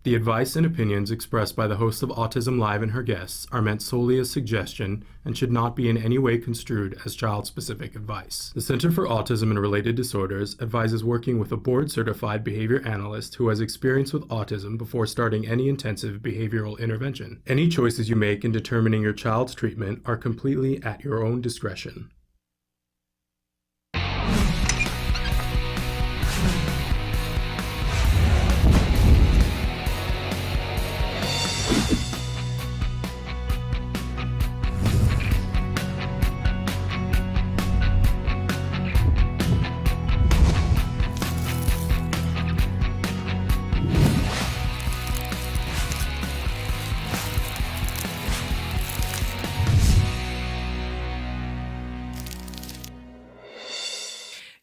The advice and opinions expressed by the host of Autism Live and her guests are meant solely as suggestion and should not be in any way construed as child-specific advice. The Center for Autism and Related Disorders advises working with a board-certified behavior analyst who has experience with autism before starting any intensive behavioral intervention. Any choices you make in determining your child's treatment are completely at your own discretion.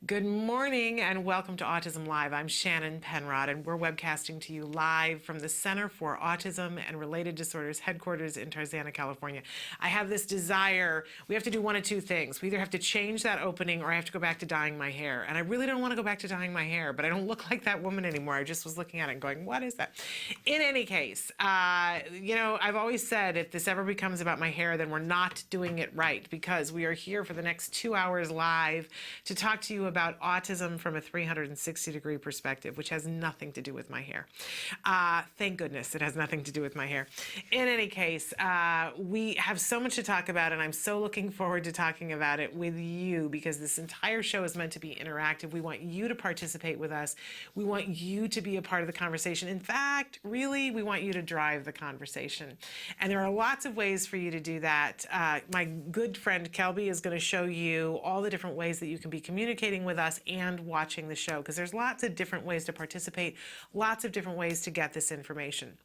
Good morning and welcome to Autism Live. I'm Shannon Penrod and we're webcasting to you live from the Center for Autism and Related Disorders headquarters in Tarzana, California. I have this desire, we have to do one of two things. We either have to change that opening or I have to go back to dyeing my hair. And I really don't want to go back to dyeing my hair, but I don't look like that woman anymore. I just was looking at it and going, what is that? In any case, you know, I've always said if this ever becomes about my hair, then we're not doing it right, because we are here for the next 2 hours live to talk to you about autism from a 360-degree perspective, which has nothing to do with my hair. Thank goodness it has nothing to do with my hair. In any case, we have so much to talk about, and I'm so looking forward to talking about it with you, because this entire show is meant to be interactive. We want you to participate with us. We want you to be a part of the conversation. In fact, really, we want you to drive the conversation. And there are lots of ways for you to do that. My good friend Kelby is going to show you all the different ways that you can be communicating with us and watching the show, because there's lots of different ways to participate, lots of different ways to get this information.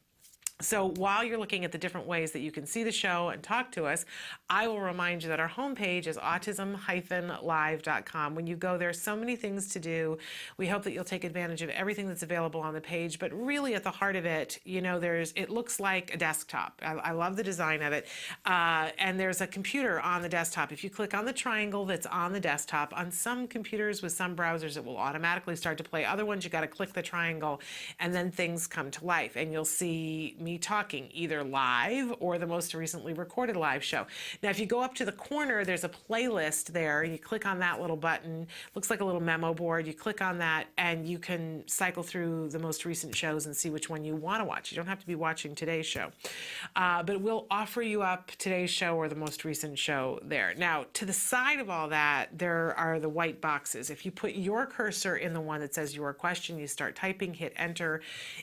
So while you're looking at the different ways that you can see the show and talk to us, I will remind you that our homepage is autism-live.com. When you go there, so many things to do. We hope that you'll take advantage of everything that's available on the page, but really at the heart of it, you know, it looks like a desktop. I love the design of it. And there's a computer on the desktop. If you click on the triangle that's on the desktop, on some computers with some browsers, it will automatically start to play. Other ones, you got to click the triangle and then things come to life and you'll see me talking either live or the most recently recorded live show. Now, if you go up to the corner, there's a playlist there. You click on that little button. Looks like a little memo board. You click on that and you can cycle through the most recent shows and see which one you want to watch. You don't have to be watching today's show. But we'll offer you up today's show or the most recent show there. Now, to the side of all that, there are the white boxes. If you put your cursor in the one that says your question, you start typing, hit enter,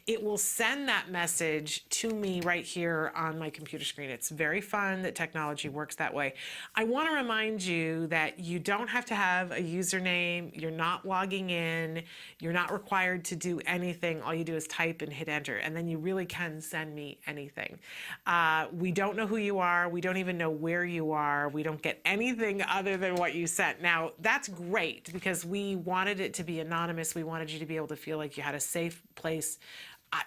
it will send that message to me right here on my computer screen. It's very fun that technology works that way. I want to remind you that you don't have to have a username. You're not logging in. You're not required to do anything. All you do is type and hit enter, and then you really can send me anything. We don't know who you are. We don't even know where you are. We don't get anything other than what you sent. Now, that's great because we wanted it to be anonymous. We wanted you to be able to feel like you had a safe place.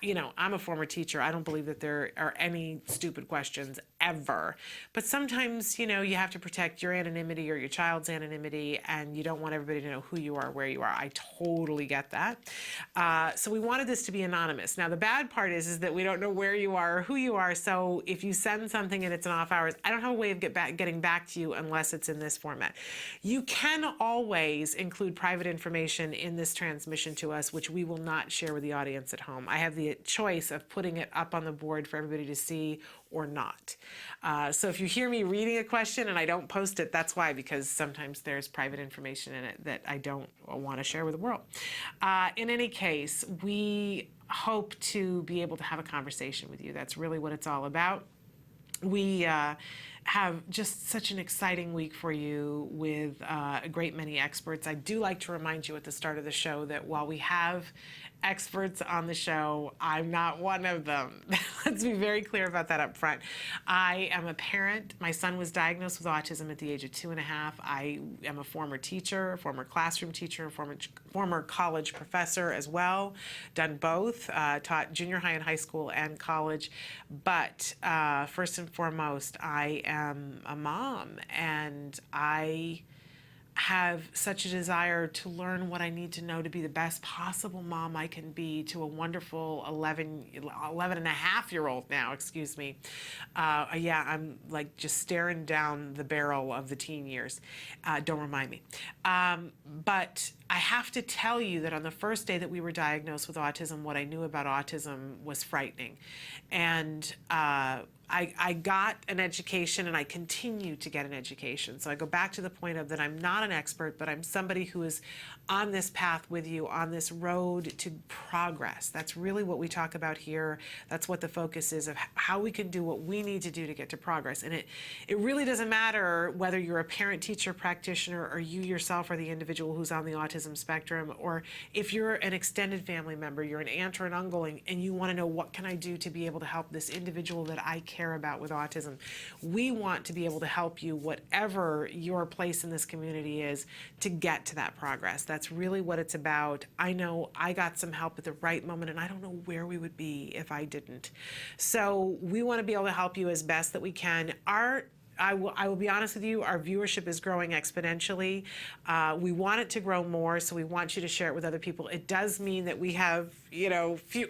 You know, I'm a former teacher. I don't believe that there are any stupid questions ever. But sometimes, you know, you have to protect your anonymity or your child's anonymity, and you don't want everybody to know who you are, where you are. I totally get that. So we wanted this to be anonymous. Now, the bad part is that we don't know where you are or who you are. So if you send something and it's an off hours, I don't have a way of getting back to you unless it's in this format. You can always include private information in this transmission to us, which we will not share with the audience at home. I have the choice of putting it up on the board for everybody to see or not. So if you hear me reading a question and I don't post it, that's why, because sometimes there's private information in it that I don't want to share with the world. In any case, we hope to be able to have a conversation with you. That's really what it's all about. We have just such an exciting week for you with a great many experts. I do like to remind you at the start of the show that while we have experts on the show, I'm not one of them. Let's be very clear about that up front. I am a parent. My son was diagnosed with autism at the age of 2.5. I am a former teacher, former classroom teacher, former college professor as well. Done both, taught junior high and high school and college. But first and foremost, I am a mom, and I have such a desire to learn what I need to know to be the best possible mom I can be to a wonderful 11 and a half year old now, excuse me. Yeah, I'm like just staring down the barrel of the teen years. Don't remind me. But I have to tell you that on the first day that we were diagnosed with autism, what I knew about autism was frightening. And I got an education, and I continue to get an education. So I go back to the point of that I'm not an expert, but I'm somebody who is on this path with you, on this road to progress. That's really what we talk about here. That's what the focus is, of how we can do what we need to do to get to progress. And it really doesn't matter whether you're a parent, teacher, practitioner, or you yourself are the individual who's on the autism spectrum, or if you're an extended family member, you're an aunt or an uncle, and you want to know, what can I do to be able to help this individual that I care about with autism? We want to be able to help you, whatever your place in this community is, to get to that progress. That's really what it's about. I know I got some help at the right moment, and I don't know where we would be if I didn't. So we want to be able to help you as best that we can. I will be honest with you, our viewership is growing exponentially. We want it to grow more, so we want you to share it with other people. It does mean that we have,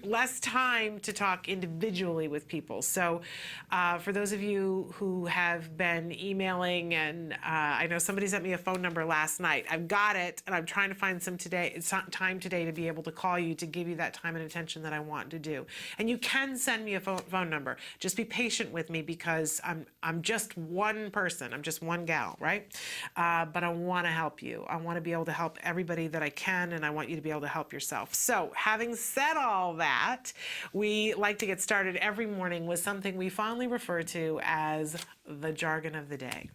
less time to talk individually with people. So for those of you who have been emailing, and I know somebody sent me a phone number last night. I've got it, and I'm trying to find some time today to be able to call you, to give you that time and attention that I want to do. And you can send me a phone number. Just be patient with me, because I'm just one person. I'm just one gal, right? But I want to help you. I want to be able to help everybody that I can, and I want you to be able to help yourself. So having said all that, we like to get started every morning with something we fondly refer to as the jargon of the day.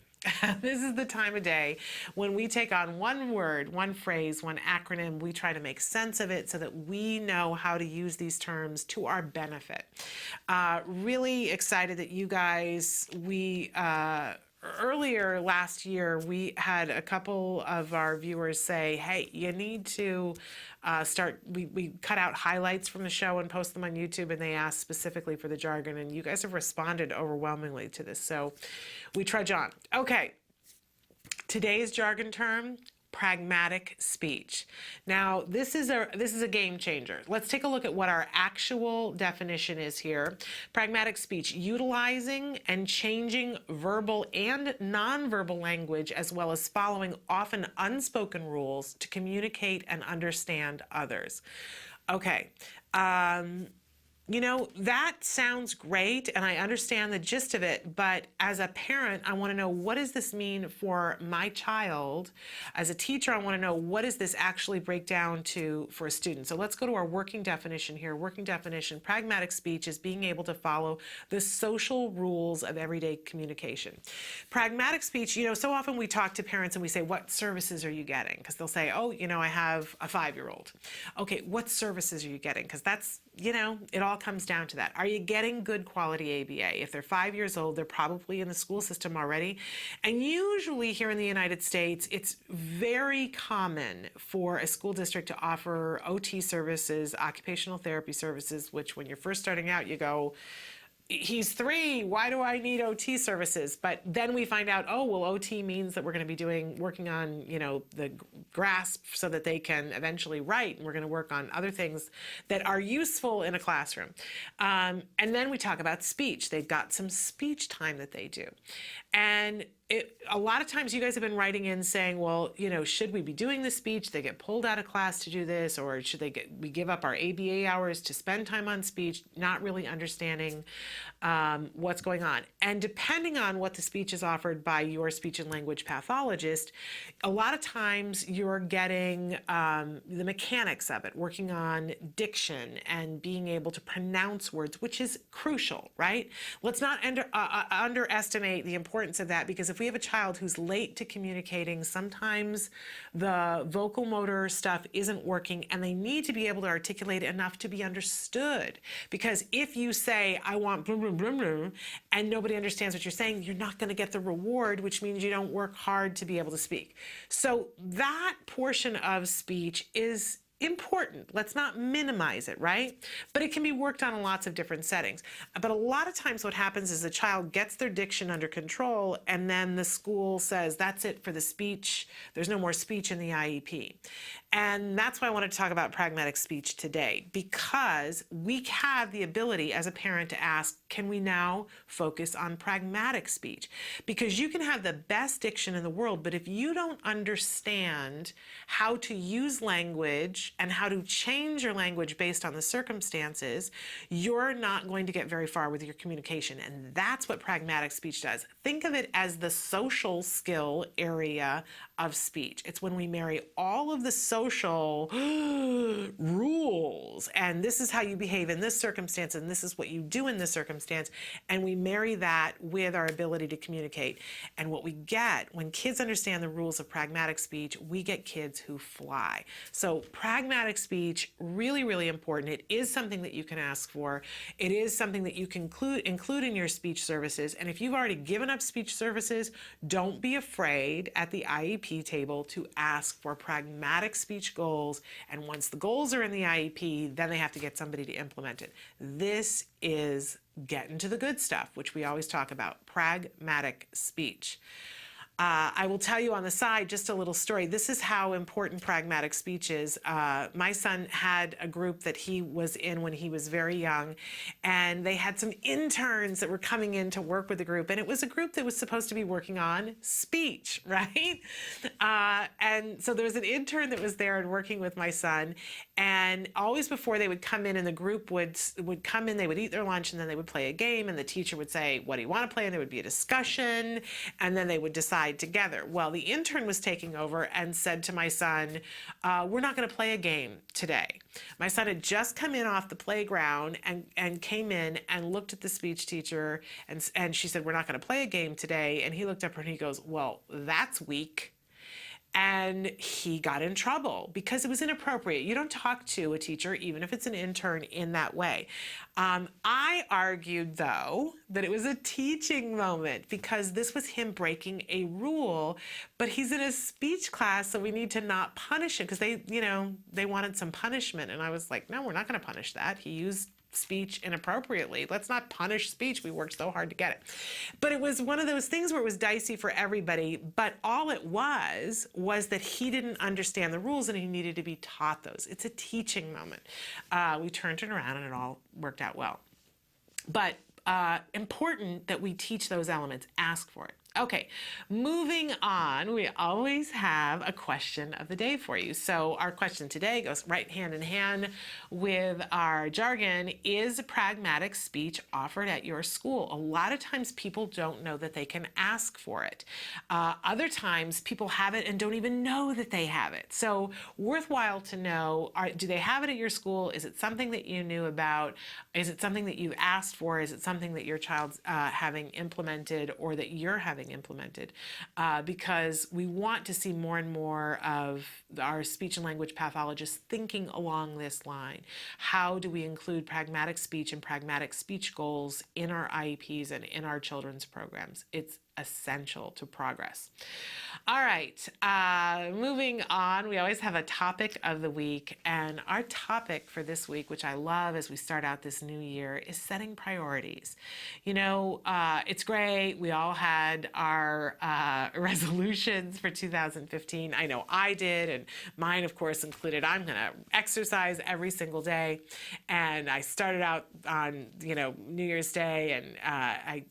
This is the time of day when we take on one word, one phrase, one acronym. We try to make sense of it so that we know how to use these terms to our benefit. Really excited that you guys, earlier last year, we had a couple of our viewers say, hey, you need to we cut out highlights from the show and post them on YouTube, and they asked specifically for the jargon, and you guys have responded overwhelmingly to this, so we trudge on. Okay, today's jargon term: pragmatic speech. Now, this is a game changer. Let's take a look at what our actual definition is here. Pragmatic speech: utilizing and changing verbal and nonverbal language, as well as following often unspoken rules to communicate and understand others. Okay. That sounds great, and I understand the gist of it, but as a parent, I want to know, what does this mean for my child? As a teacher, I want to know, what does this actually break down to for a student? So let's go to our working definition here. Working definition: pragmatic speech is being able to follow the social rules of everyday communication. Pragmatic speech, so often we talk to parents and we say, what services are you getting? Because they'll say, oh, I have a 5-year-old. Okay, what services are you getting? Because that's, it all comes down to that. Are you getting good quality ABA? If they're 5 years old, they're probably in the school system already. And usually here in the United States, it's very common for a school district to offer OT services, occupational therapy services, which when you're first starting out, you go, he's 3, why do I need OT services? But then we find out, oh, well, OT means that we're going to be working on, the grasp so that they can eventually write, and we're going to work on other things that are useful in a classroom. And then we talk about speech. They've got some speech time that they do. And a lot of times you guys have been writing in saying, well, should we be doing the speech? They get pulled out of class to do this, or should we give up our ABA hours to spend time on speech, not really understanding what's going on. And depending on what the speech is offered by your speech and language pathologist, a lot of times you're getting the mechanics of it, working on diction and being able to pronounce words, which is crucial, right? Let's not underestimate the importance of that, because if we have a child who's late to communicating, sometimes the vocal motor stuff isn't working, and they need to be able to articulate enough to be understood. Because if you say, I want blah, blah, blah, blah, and nobody understands what you're saying, you're not going to get the reward, which means you don't work hard to be able to speak. So that portion of speech is important. Let's not minimize it, right? But it can be worked on in lots of different settings. But a lot of times what happens is the child gets their diction under control, and then the school says, that's it for the speech. There's no more speech in the IEP. And that's why I wanted to talk about pragmatic speech today, because we have the ability as a parent to ask, can we now focus on pragmatic speech? Because you can have the best diction in the world, but if you don't understand how to use language and how to change your language based on the circumstances, you're not going to get very far with your communication. And that's what pragmatic speech does. Think of it as the social skill area of speech. It's when we marry all of the social rules, and this is how you behave in this circumstance, and this is what you do in this circumstance, and we marry that with our ability to communicate. And what we get when kids understand the rules of pragmatic speech, we get kids who fly. So pragmatic speech, really, really important. It is something that you can ask for. It is something that you can include in your speech services. And if you've already given up speech services, don't be afraid at the IEP table to ask for pragmatic speech goals. And once the goals are in the IEP, then they have to get somebody to implement it. This is getting to the good stuff, which we always talk about, pragmatic speech. I will tell you on the side just a little story. This is how important pragmatic speech is. My son had a group that he was in when he was very young, and they had some interns that were coming in to work with the group, and it was a group that was supposed to be working on speech, right? And so there was an intern that was there and working with my son, and always before they would come in and the group would come in, they would eat their lunch, and then they would play a game, and the teacher would say, what do you want to play? And there would be a discussion, and then they would decide together. Well, the intern was taking over and said to my son, we're not going to play a game today. My son had just come in off the playground and came in and looked at the speech teacher, and she said, we're not going to play a game today. And he looked up at her and he goes, well, that's weak. And he got in trouble because it was inappropriate. You don't talk to a teacher, even if it's an intern, in that way. I argued, though, that it was a teaching moment because this was him breaking a rule, but he's in a speech class, so we need to not punish him because they wanted some punishment. And I was like, no, we're not going to punish that. He used speech inappropriately. Let's not punish speech. We worked so hard to get it. But it was one of those things where it was dicey for everybody, but all it was that he didn't understand the rules and he needed to be taught those. It's a teaching moment. We turned it around and it all worked out well. But important that we teach those elements. Ask for it. Okay, moving on, we always have a question of the day for you. So our question today goes right hand in hand with our jargon. Is pragmatic speech offered at your school? A lot of times people don't know that they can ask for it. Other times people have it and don't even know that they have it. So worthwhile to know, do they have it at your school? Is it something that you knew about? Is it something that you've asked for? Is it something that your child's having implemented or that you're having implemented? Because we want to see more and more of our speech and language pathologists thinking along this line. How do we include pragmatic speech and pragmatic speech goals in our IEPs and in our children's programs? It's essential to progress. All right, moving on, we always have a topic of the week, and our topic for this week, which I love as we start out this new year, is setting priorities. You know, it's great. We all had our resolutions for 2015. I know I did, and mine, of course, included I'm going to exercise every single day, and I started out on, New Year's Day, and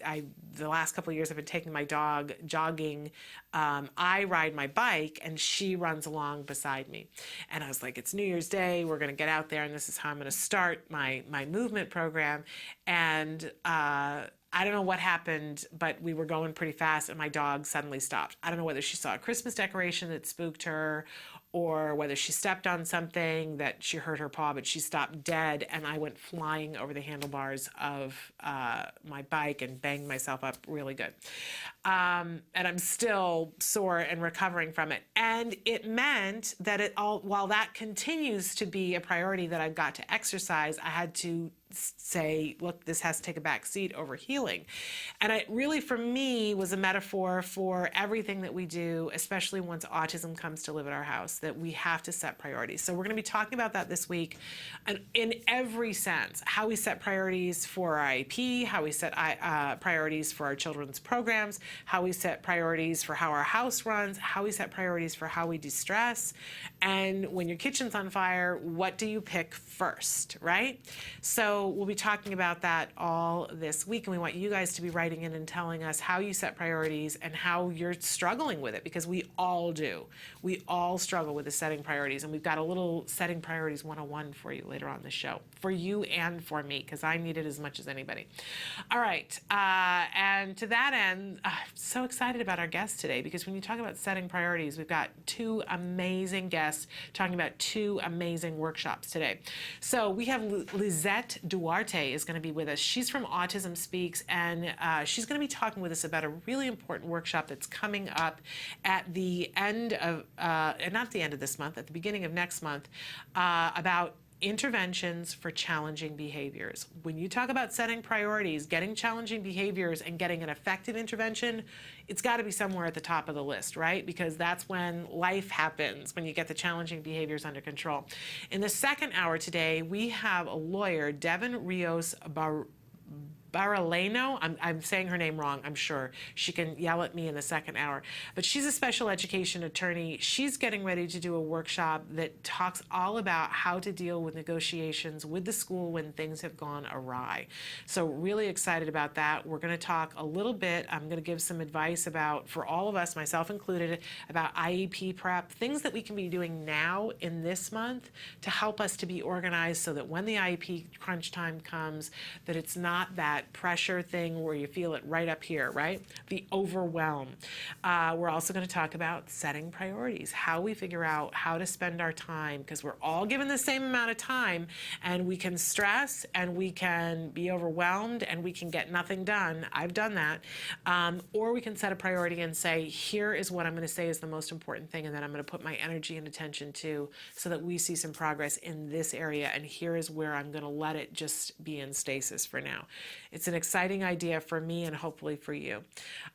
the last couple of years I've been taking my dog jogging. I ride my bike and she runs along beside me. And I was like, it's New Year's Day. We're going to get out there and this is how I'm going to start my movement program. And I don't know what happened, but we were going pretty fast and my dog suddenly stopped. I don't know whether she saw a Christmas decoration that spooked her or whether she stepped on something that she hurt her paw, but she stopped dead and I went flying over the handlebars of my bike and banged myself up really good. And I'm still sore and recovering from it. And it meant that while that continues to be a priority that I've got to exercise, I had to say, look, this has to take a back seat over healing. And it really, for me, was a metaphor for everything that we do, especially once autism comes to live at our house, that we have to set priorities. So we're going to be talking about that this week, and in every sense, how we set priorities for our IEP, how we set priorities for our children's programs, how we set priorities for how our house runs, how we set priorities for how we de-stress, and when your kitchen's on fire, what do you pick first, right? So we'll be talking about that all this week, and we want you guys to be writing in and telling us how you set priorities and how you're struggling with it, because we all do. We all struggle with the setting priorities, and we've got a little setting priorities 101 for you later on the show, for you and for me, because I need it as much as anybody. All right, and to that end, I'm so excited about our guests today, because when you talk about setting priorities, we've got two amazing guests talking about two amazing workshops today. So we have Lisette Duarte is going to be with us. She's from Autism Speaks, and she's going to be talking with us about a really important workshop that's coming up at the end of, not the end of this month, at the beginning of next month, about interventions for challenging behaviors. When you talk about setting priorities, getting challenging behaviors and getting an effective intervention, it's got to be somewhere at the top of the list, right? Because that's when life happens, when you get the challenging behaviors under control. In the second hour today, we have a lawyer, Devon Rios Barellano. I'm saying her name wrong, I'm sure. She can yell at me in the second hour. But she's a special education attorney. She's getting ready to do a workshop that talks all about how to deal with negotiations with the school when things have gone awry. So really excited about that. We're going to talk a little bit. I'm going to give some advice about, for all of us, myself included, about IEP prep, things that we can be doing now in this month to help us to be organized so that when the IEP crunch time comes, that it's not that pressure thing where you feel it right up here, right? The overwhelm. We're also going to talk about setting priorities, how we figure out how to spend our time, because we're all given the same amount of time, and we can stress and we can be overwhelmed and we can get nothing done. I've done that. Or we can set a priority and say, here is what I'm going to say is the most important thing, and then I'm going to put my energy and attention to, so that we see some progress in this area, and here is where I'm going to let it just be in stasis for now. It's an exciting idea for me and hopefully for you.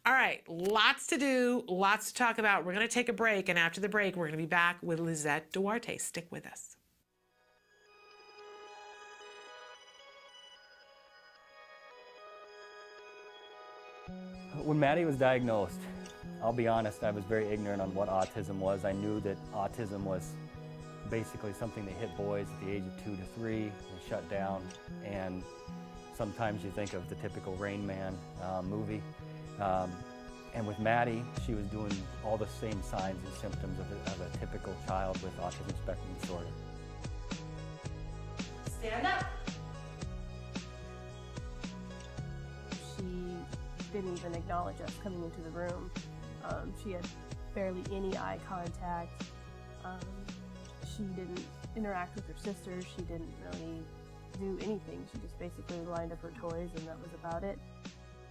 All right, lots to do, lots to talk about. We're going to take a break, and after the break, we're going to be back with Lisette Duarte. Stick with us. When Maddie was diagnosed, I'll be honest, I was very ignorant on what autism was. I knew that autism was basically something that hit boys at the age of 2 to 3 and shut down. And sometimes you think of the typical Rain Man movie. And with Maddie, she was doing all the same signs and symptoms of a typical child with autism spectrum disorder. Stand up. She didn't even acknowledge us coming into the room. She had barely any eye contact. She didn't interact with her sisters. She didn't really do anything. She just basically lined up her toys, and that was about it.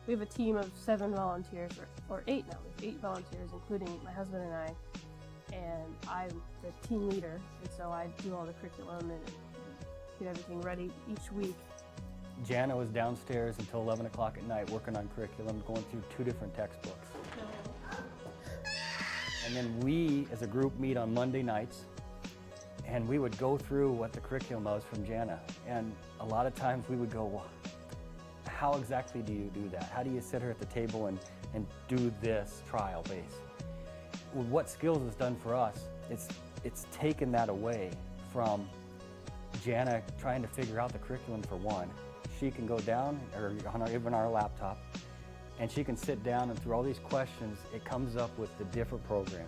We have a team of 7 volunteers, or 8 now. We have 8 volunteers, including my husband and I. And I'm the team leader, and so I do all the curriculum and get everything ready each week. Jana was downstairs until 11 o'clock at night working on curriculum, going through 2 different textbooks. And then we, as a group, meet on Monday nights, and we would go through what the curriculum was from Jana. And a lot of times we would go, well, how exactly do you do that? How do you sit her at the table and do this trial base? What Skills has done for us, it's taken that away from Jana trying to figure out the curriculum for one. She can go down, or even our laptop, and she can sit down, and through all these questions, it comes up with the different programs.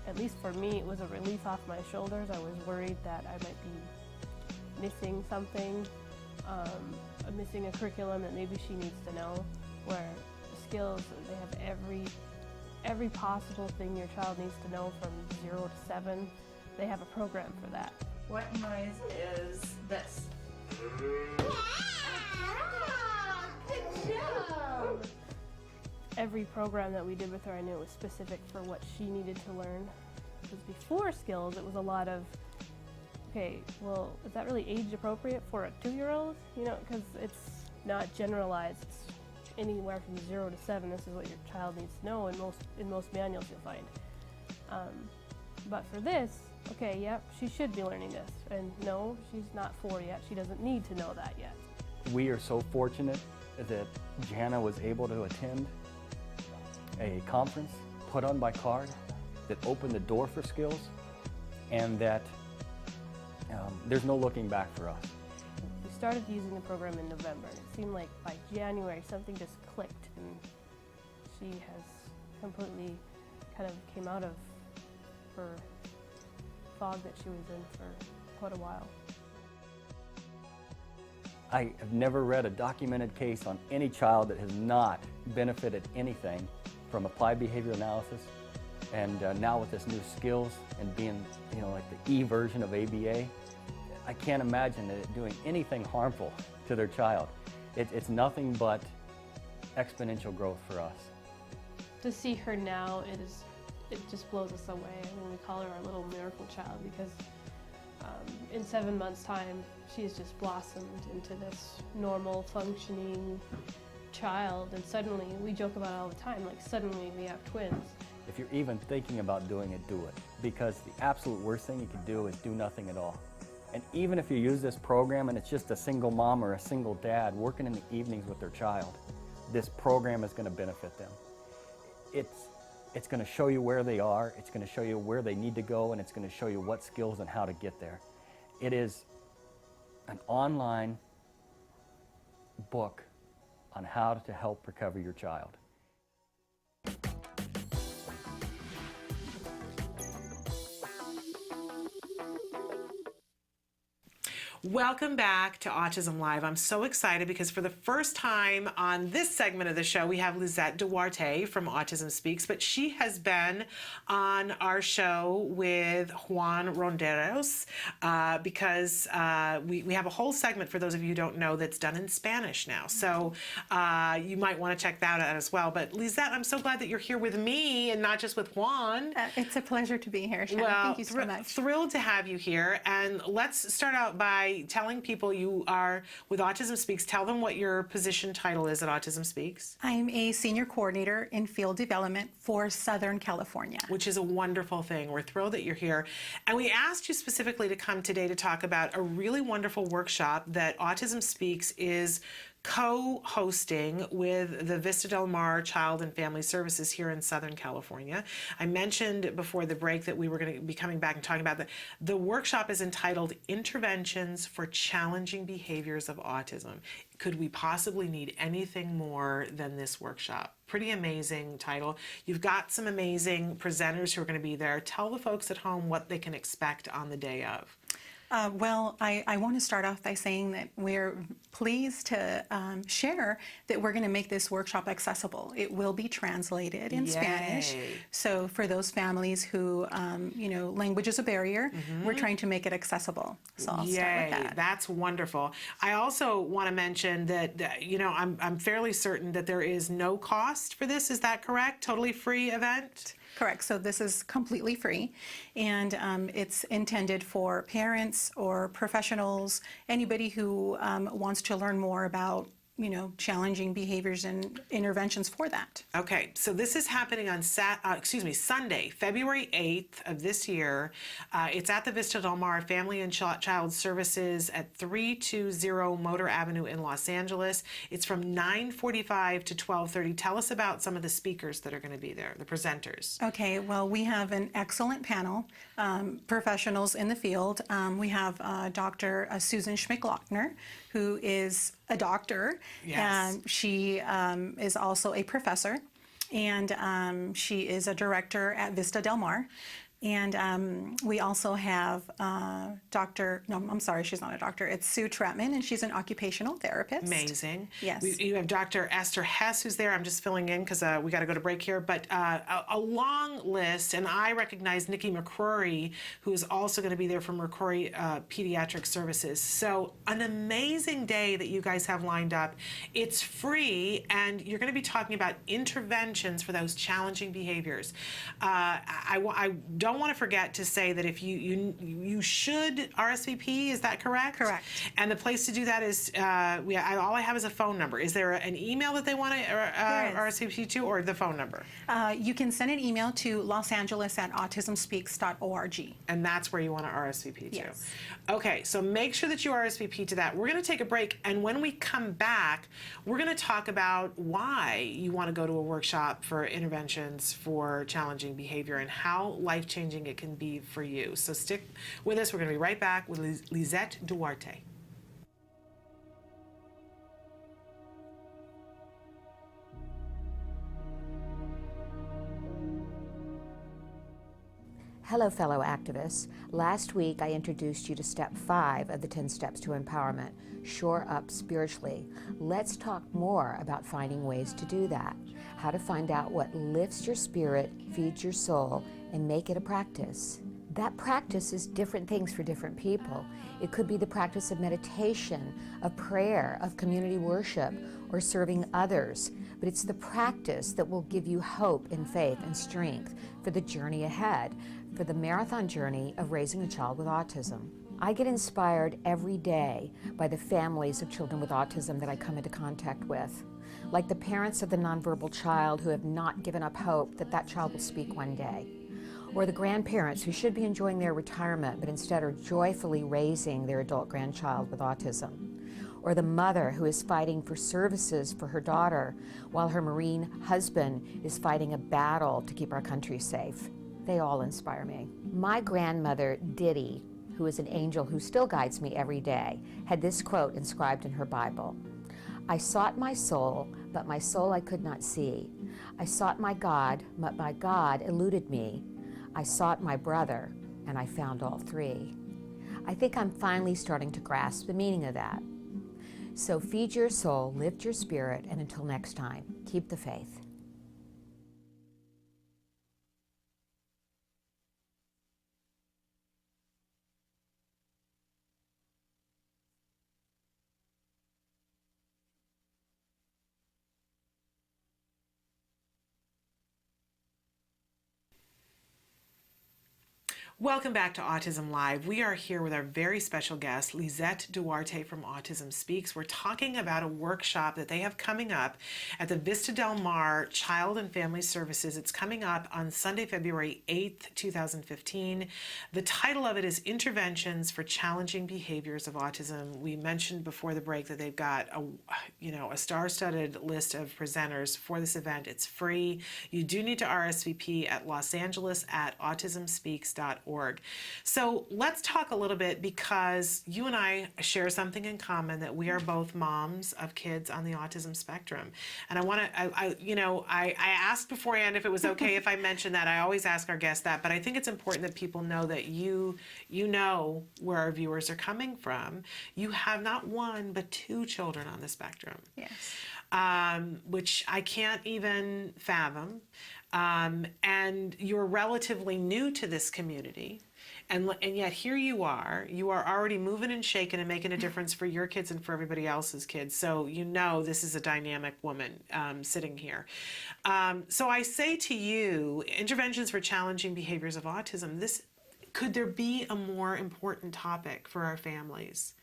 At least for me, it was a relief off my shoulders. I was worried that I might be missing something, missing a curriculum that maybe she needs to know, where the Skills, they have every possible thing your child needs to know from 0 to 7. They have a program for that. What noise is this? Good job! Every program that we did with her, I knew it was specific for what she needed to learn. Because before Skills, it was a lot of okay, well, is that really age appropriate for a 2-year-old? You know, because it's not generalized. It's anywhere from 0 to 7. This is what your child needs to know in most manuals you'll find. But for this, okay, yep, she should be learning this. And no, she's not 4 yet. She doesn't need to know that yet. We are so fortunate that Jana was able to attend a conference put on by CARD that opened the door for skills, and that there's no looking back for us. We started using the program in November, and it seemed like by January something just clicked, and she has completely kind of came out of her fog that she was in for quite a while. I have never read a documented case on any child that has not benefited anything from applied behavior analysis, and now with this new skills and being, you know, like the E version of ABA, I can't imagine it doing anything harmful to their child. It's nothing but exponential growth for us. To see her now, it just blows us away. I mean, we call her our little miracle child because in 7 months' time, she's just blossomed into this normal, functioning child. And suddenly, we joke about it all the time, like suddenly we have twins. If you're even thinking about doing it, do it. Because the absolute worst thing you can do is do nothing at all. And even if you use this program and it's just a single mom or a single dad working in the evenings with their child, this program is going to benefit them. It's going to show you where they are, it's going to show you where they need to go, and it's going to show you what skills and how to get there. It is an online book on how to help recover your child. Welcome back to Autism Live. I'm so excited because for the first time on this segment of the show, we have Lisette Duarte from Autism Speaks, but she has been on our show with Juan Ronderos because we have a whole segment, for those of you who don't know, that's done in Spanish now. So you might want to check that out as well. But Lisette, I'm so glad that you're here with me and not just with Juan. It's a pleasure to be here, Shannon. Well, Thank you so much. Thrilled to have you here. And let's start out by telling people you are with Autism Speaks. Tell them what your position title is at Autism Speaks. I'm a senior coordinator in field development for Southern California. Which is a wonderful thing. We're thrilled that you're here. And we asked you specifically to come today to talk about a really wonderful workshop that Autism Speaks is co-hosting with the Vista Del Mar Child and Family Services here in Southern California. I mentioned before the break that we were going to be coming back and talking about the workshop is entitled Interventions for Challenging Behaviors of Autism. Could we possibly need anything more than this workshop? Pretty amazing title. You've got some amazing presenters who are going to be there. Tell the folks at home what they can expect on the day of. Well, I want to start off by saying that we're pleased to share that we're going to make this workshop accessible. It will be translated in Spanish. So for those families who, you know, language is a barrier, we're trying to make it accessible. So I'll start with that. That's wonderful. I also want to mention that, you know, I'm fairly certain that there is no cost for this. Is that correct? Totally free event? Correct. So this is completely free, and it's intended for parents or professionals, anybody who wants to learn more about, you know, challenging behaviors and interventions for that. Okay, so this is happening on Sunday, February 8th of this year. It's at the Vista Del Mar Family and Child Services at 320 Motor Avenue in Los Angeles. It's from 9:45 to 12:30. Tell us about some of the speakers that are going to be there, the presenters. Okay, well, we have an excellent panel, professionals in the field. We have Dr. Susan Schmidt-Lacker, who is a doctor. Yes. She is also a professor, and she is a director at Vista Del Mar. And we also have she's not a doctor. It's Sue Trautman, and she's an occupational therapist. Amazing. Yes. You have Dr. Esther Hess, who's there. I'm just filling in because we got to go to break here. But a long list, and I recognize Nikki McCrory, who is also going to be there from McCrory Pediatric Services. So an amazing day that you guys have lined up. It's free, and you're going to be talking about interventions for those challenging behaviors. I don't don't want to forget to say that if you should RSVP, is that correct? Correct. And the place to do that is, all I have is a phone number. Is there an email that they want to RSVP to, or the phone number? You can send an email to losangeles@autismspeaks.org. And that's where you want to RSVP to. Yes. Okay, so make sure that you RSVP to that. We're going to take a break, and when we come back, we're going to talk about why you want to go to a workshop for interventions for challenging behavior and how life-changing it can be for you. So stick with us. We're going to be right back with Lisette Duarte. Hello, fellow activists. Last week, I introduced you to step 5 of the 10 steps to empowerment, shore up spiritually. Let's talk more about finding ways to do that, how to find out what lifts your spirit, feeds your soul, and make it a practice. That practice is different things for different people. It could be the practice of meditation, of prayer, of community worship, or serving others. But it's the practice that will give you hope and faith and strength for the journey ahead, for the marathon journey of raising a child with autism. I get inspired every day by the families of children with autism that I come into contact with, like the parents of the nonverbal child who have not given up hope that that child will speak one day, or the grandparents who should be enjoying their retirement but instead are joyfully raising their adult grandchild with autism, or the mother who is fighting for services for her daughter while her Marine husband is fighting a battle to keep our country safe. They all inspire me. My grandmother, Diddy, who is an angel who still guides me every day, had this quote inscribed in her Bible. I sought my soul, but my soul I could not see. I sought my God, but my God eluded me. I sought my brother, and I found all three. I think I'm finally starting to grasp the meaning of that. So feed your soul, lift your spirit, and until next time, keep the faith. Welcome back to Autism Live. We are here with our very special guest, Lisette Duarte from Autism Speaks. We're talking about a workshop that they have coming up at the Vista Del Mar Child and Family Services. It's coming up on Sunday, February 8th, 2015. The title of it is Interventions for Challenging Behaviors of Autism. We mentioned before the break that they've got a star-studded list of presenters for this event. It's free. You do need to RSVP at losangeles@autismspeaks.org. So let's talk a little bit, because you and I share something in common, that we are both moms of kids on the autism spectrum. And I want to, I asked beforehand if it was okay if I mentioned that. I always ask our guests that, but I think it's important that people know that you know where our viewers are coming from. You have not one, but 2 children on the spectrum. Yes. Which I can't even fathom. And you're relatively new to this community, and yet here you are already moving and shaking and making a difference for your kids and for everybody else's kids. So this is a dynamic woman sitting here. So I say to you, interventions for challenging behaviors of autism, could there be a more important topic for our families?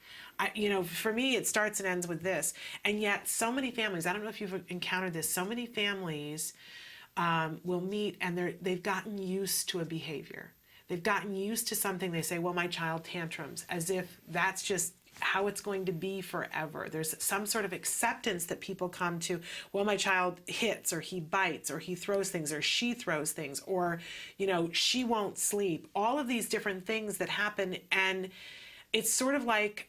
For me, it starts and ends with this. And yet so many families, I don't know if you've encountered this, so many families will meet and they've gotten used to a behavior. They've gotten used to something. They say, well, my child tantrums, as if that's just how it's going to be forever. There's some sort of acceptance that people come to, well, my child hits, or he bites, or he throws things, or she throws things, or, she won't sleep. All of these different things that happen, and it's sort of like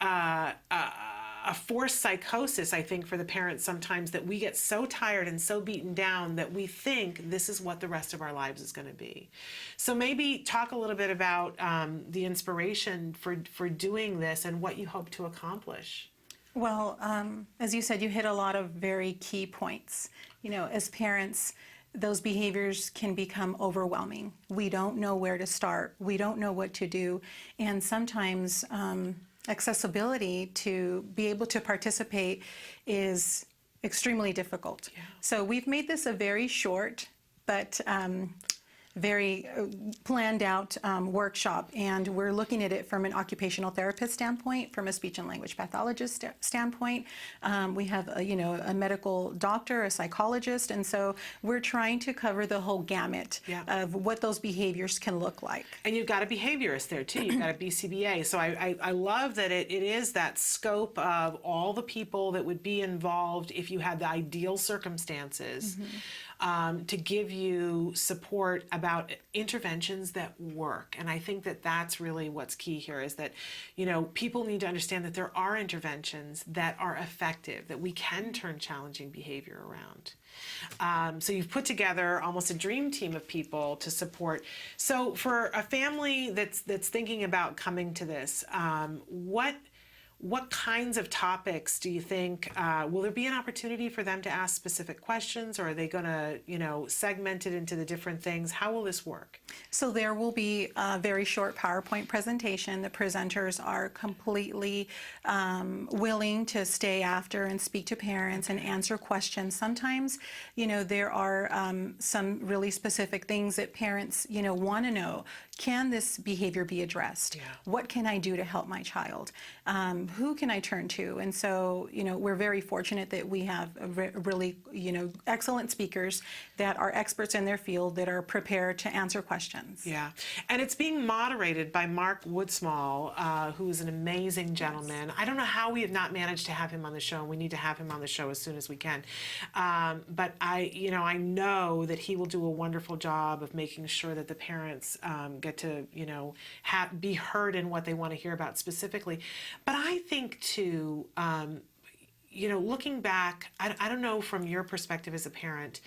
a forced psychosis, I think, for the parents sometimes, that we get so tired and so beaten down that we think this is what the rest of our lives is going to be. So maybe talk a little bit about the inspiration for doing this and what you hope to accomplish. Well, as you said, you hit a lot of very key points. As parents, those behaviors can become overwhelming. We don't know where to start. We don't know what to do. And sometimes accessibility to be able to participate is extremely difficult. Yeah. So we've made this a very short but very planned out workshop, and we're looking at it from an occupational therapist standpoint, from a speech and language pathologist standpoint. We have a medical doctor, a psychologist, and so we're trying to cover the whole gamut of what those behaviors can look like. And you've got a behaviorist there too. You've got a BCBA. So I love that it is that scope of all the people that would be involved if you had the ideal circumstances. To give you support about interventions that work. And I think that that's really what's key here, is that, people need to understand that there are interventions that are effective, that we can turn challenging behavior around. So you've put together almost a dream team of people to support. So for a family that's thinking about coming to this, what kinds of topics do you think, will there be an opportunity for them to ask specific questions, or are they going to, segment it into the different things? How will this work? So there will be a very short PowerPoint presentation. The presenters are completely willing to stay after and speak to parents and answer questions. Sometimes, there are some really specific things that parents, want to know. Can this behavior be addressed? What can I do to help my child? Who can I turn to? And so, we're very fortunate that we have really, excellent speakers that are experts in their field that are prepared to answer questions. Yeah, and it's being moderated by Mark Woodsmall, who is an amazing gentleman. Yes. I don't know how we have not managed to have him on the show, and we need to have him on the show as soon as we can. But I know that he will do a wonderful job of making sure that the parents get to, be heard in what they want to hear about specifically. But I think too, looking back, I don't know from your perspective as a parent,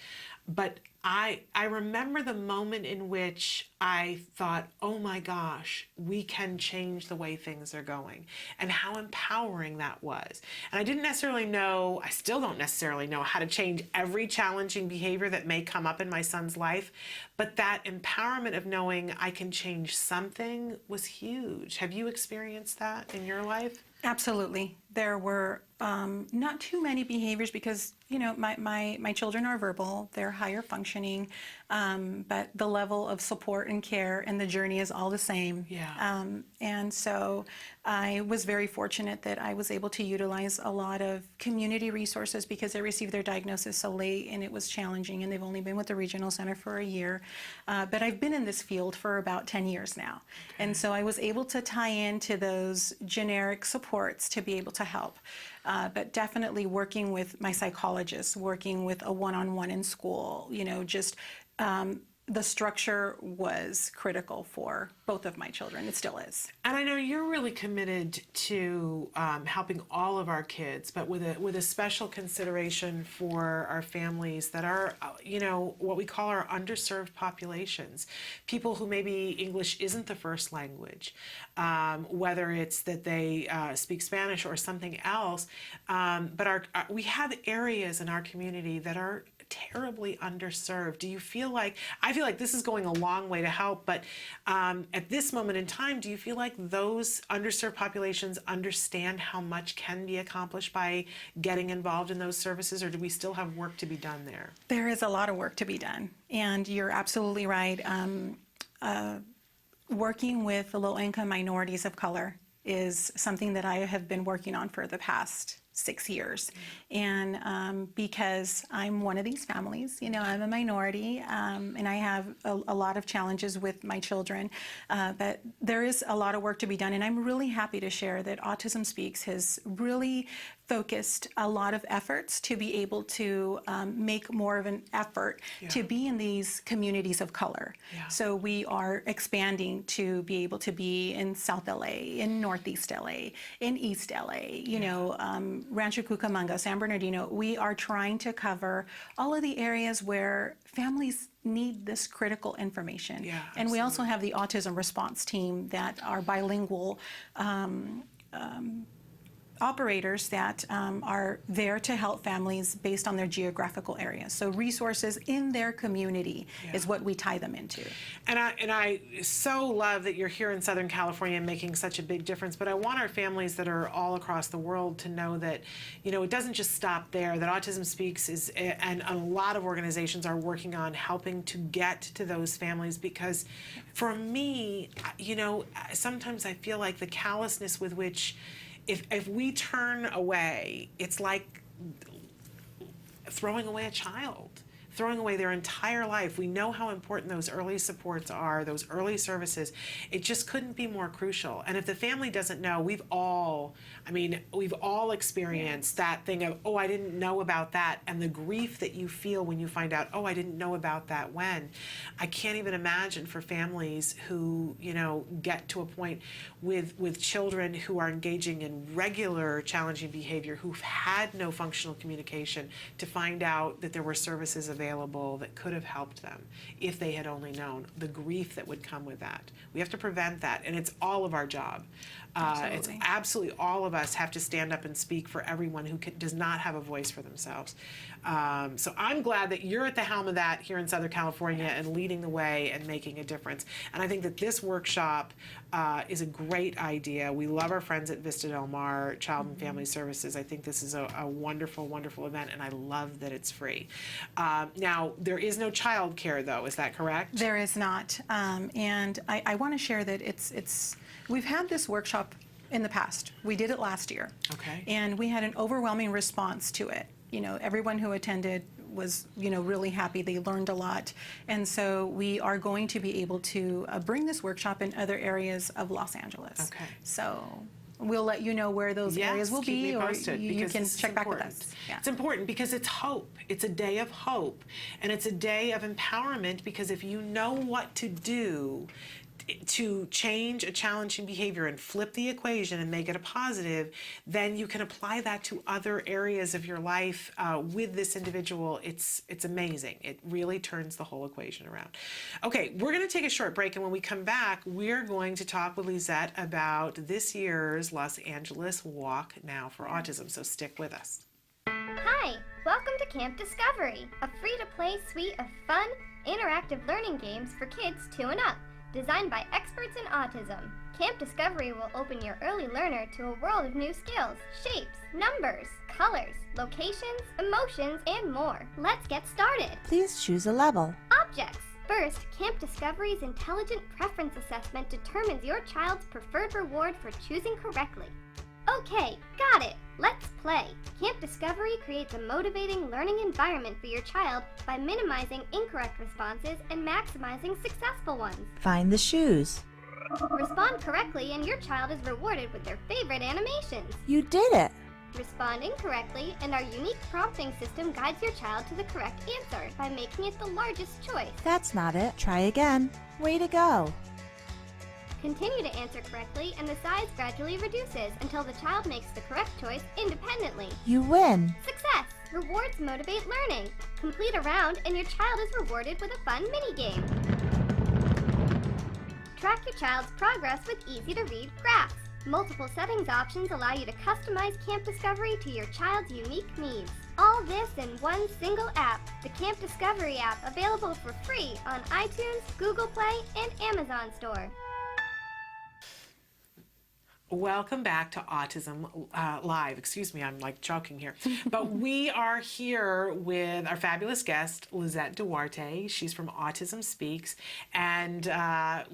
but I remember the moment in which I thought, oh my gosh, we can change the way things are going, and how empowering that was. And I didn't necessarily know, I still don't necessarily know how to change every challenging behavior that may come up in my son's life, but that empowerment of knowing I can change something was huge. Have you experienced that in your life? Absolutely. There were not too many behaviors because, my children are verbal, they're higher functioning, but the level of support and care and the journey is all the same. Yeah. And so I was very fortunate that I was able to utilize a lot of community resources because they received their diagnosis so late and it was challenging, and they've only been with the regional center for a year. But I've been in this field for about 10 years now. Okay. And so I was able to tie into those generic supports to be able to help. But definitely working with my psychologist, working with a one-on-one in school, the structure was critical for both of my children. It still is. And I know you're really committed to helping all of our kids, but with a special consideration for our families that are, what we call our underserved populations. People who maybe English isn't the first language, whether it's that they speak Spanish or something else. But we have areas in our community that are terribly underserved. Do you feel like, I feel like this is going a long way to help, but at this moment in time, do you feel like those underserved populations understand how much can be accomplished by getting involved in those services, or do we still have work to be done there? There is a lot of work to be done, and you're absolutely right. Working with the low-income minorities of color is something that I have been working on for the past 6 years. And because I'm one of these families, I'm a minority, and I have a lot of challenges with my children, but there is a lot of work to be done. And I'm really happy to share that Autism Speaks has really focused a lot of efforts to be able to make more of an effort to be in these communities of color. Yeah. So we are expanding to be able to be in South LA, in Northeast LA, in East LA, Rancho Cucamonga, San Bernardino. We are trying to cover all of the areas where families need this critical information. Yeah, and we also have the autism response team that are bilingual operators that are there to help families based on their geographical areas. So resources in their community is what we tie them into. And I so love that you're here in Southern California making such a big difference, but I want our families that are all across the world to know that, you know, it doesn't just stop there, that Autism Speaks is, and a lot of organizations are working on helping to get to those families, because for me, you know, sometimes I feel like the callousness with which if we turn away, it's like throwing away a child, throwing away their entire life. We know how important those early supports are, those early services. It just couldn't be more crucial. And if the family doesn't know, we've all experienced that thing of, oh, I didn't know about that, and the grief that you feel when you find out, oh, I didn't know about that when. I can't even imagine for families who, you know, get to a point with children who are engaging in regular challenging behavior, who've had no functional communication, to find out that there were services available that could have helped them if they had only known, the grief that would come with that. We have to prevent that, and it's all of our job. It's absolutely all of us have to stand up and speak for everyone who does not have a voice for themselves. So I'm glad that you're at the helm of that here in Southern California and leading the way and making a difference. And I think that this workshop is a great idea. We love our friends at Vista Del Mar Child and Family Services. I think this is a wonderful, wonderful event, and I love that it's free. Now, there is no child care, though. Is that correct? There is not. And I want to share that we've had this workshop in the past. We did it last year. Okay. And we had an overwhelming response to it. You know, everyone who attended was, you know, really happy. They learned a lot. And so we are going to be able to bring this workshop in other areas of Los Angeles. Okay. So we'll let you know where those areas will keep be, me or posted, you because can this is check back with important. us. Yeah. It's important because it's hope. It's a day of hope, and it's a day of empowerment, because if you know what to do to change a challenging behavior and flip the equation and make it a positive, then you can apply that to other areas of your life with this individual. It's amazing. It really turns the whole equation around. Okay, we're going to take a short break, and when we come back, we're going to talk with Lisette about this year's Los Angeles Walk Now for Autism, so stick with us. Hi, welcome to Camp Discovery, a free-to-play suite of fun, interactive learning games for kids 2 and up. Designed by experts in autism, Camp Discovery will open your early learner to a world of new skills, shapes, numbers, colors, locations, emotions, and more. Let's get started. Please choose a level. Objects. First, Camp Discovery's Intelligent Preference Assessment determines your child's preferred reward for choosing correctly. Okay, got it. Let's play. Camp Discovery creates a motivating learning environment for your child by minimizing incorrect responses and maximizing successful ones. Find the shoes. Respond correctly and your child is rewarded with their favorite animations. You did it. Respond incorrectly and our unique prompting system guides your child to the correct answer by making it the largest choice. That's not it. Try again. Way to go. Continue to answer correctly and the size gradually reduces until the child makes the correct choice independently. You win. Success! Rewards motivate learning. Complete a round and your child is rewarded with a fun mini-game. Track your child's progress with easy-to-read graphs. Multiple settings options allow you to customize Camp Discovery to your child's unique needs. All this in one single app, the Camp Discovery app, available for free on iTunes, Google Play, and Amazon Store. Welcome back to Autism Live. Excuse me, I'm like choking here. But we are here with our fabulous guest, Lisette Duarte. She's from Autism Speaks. And I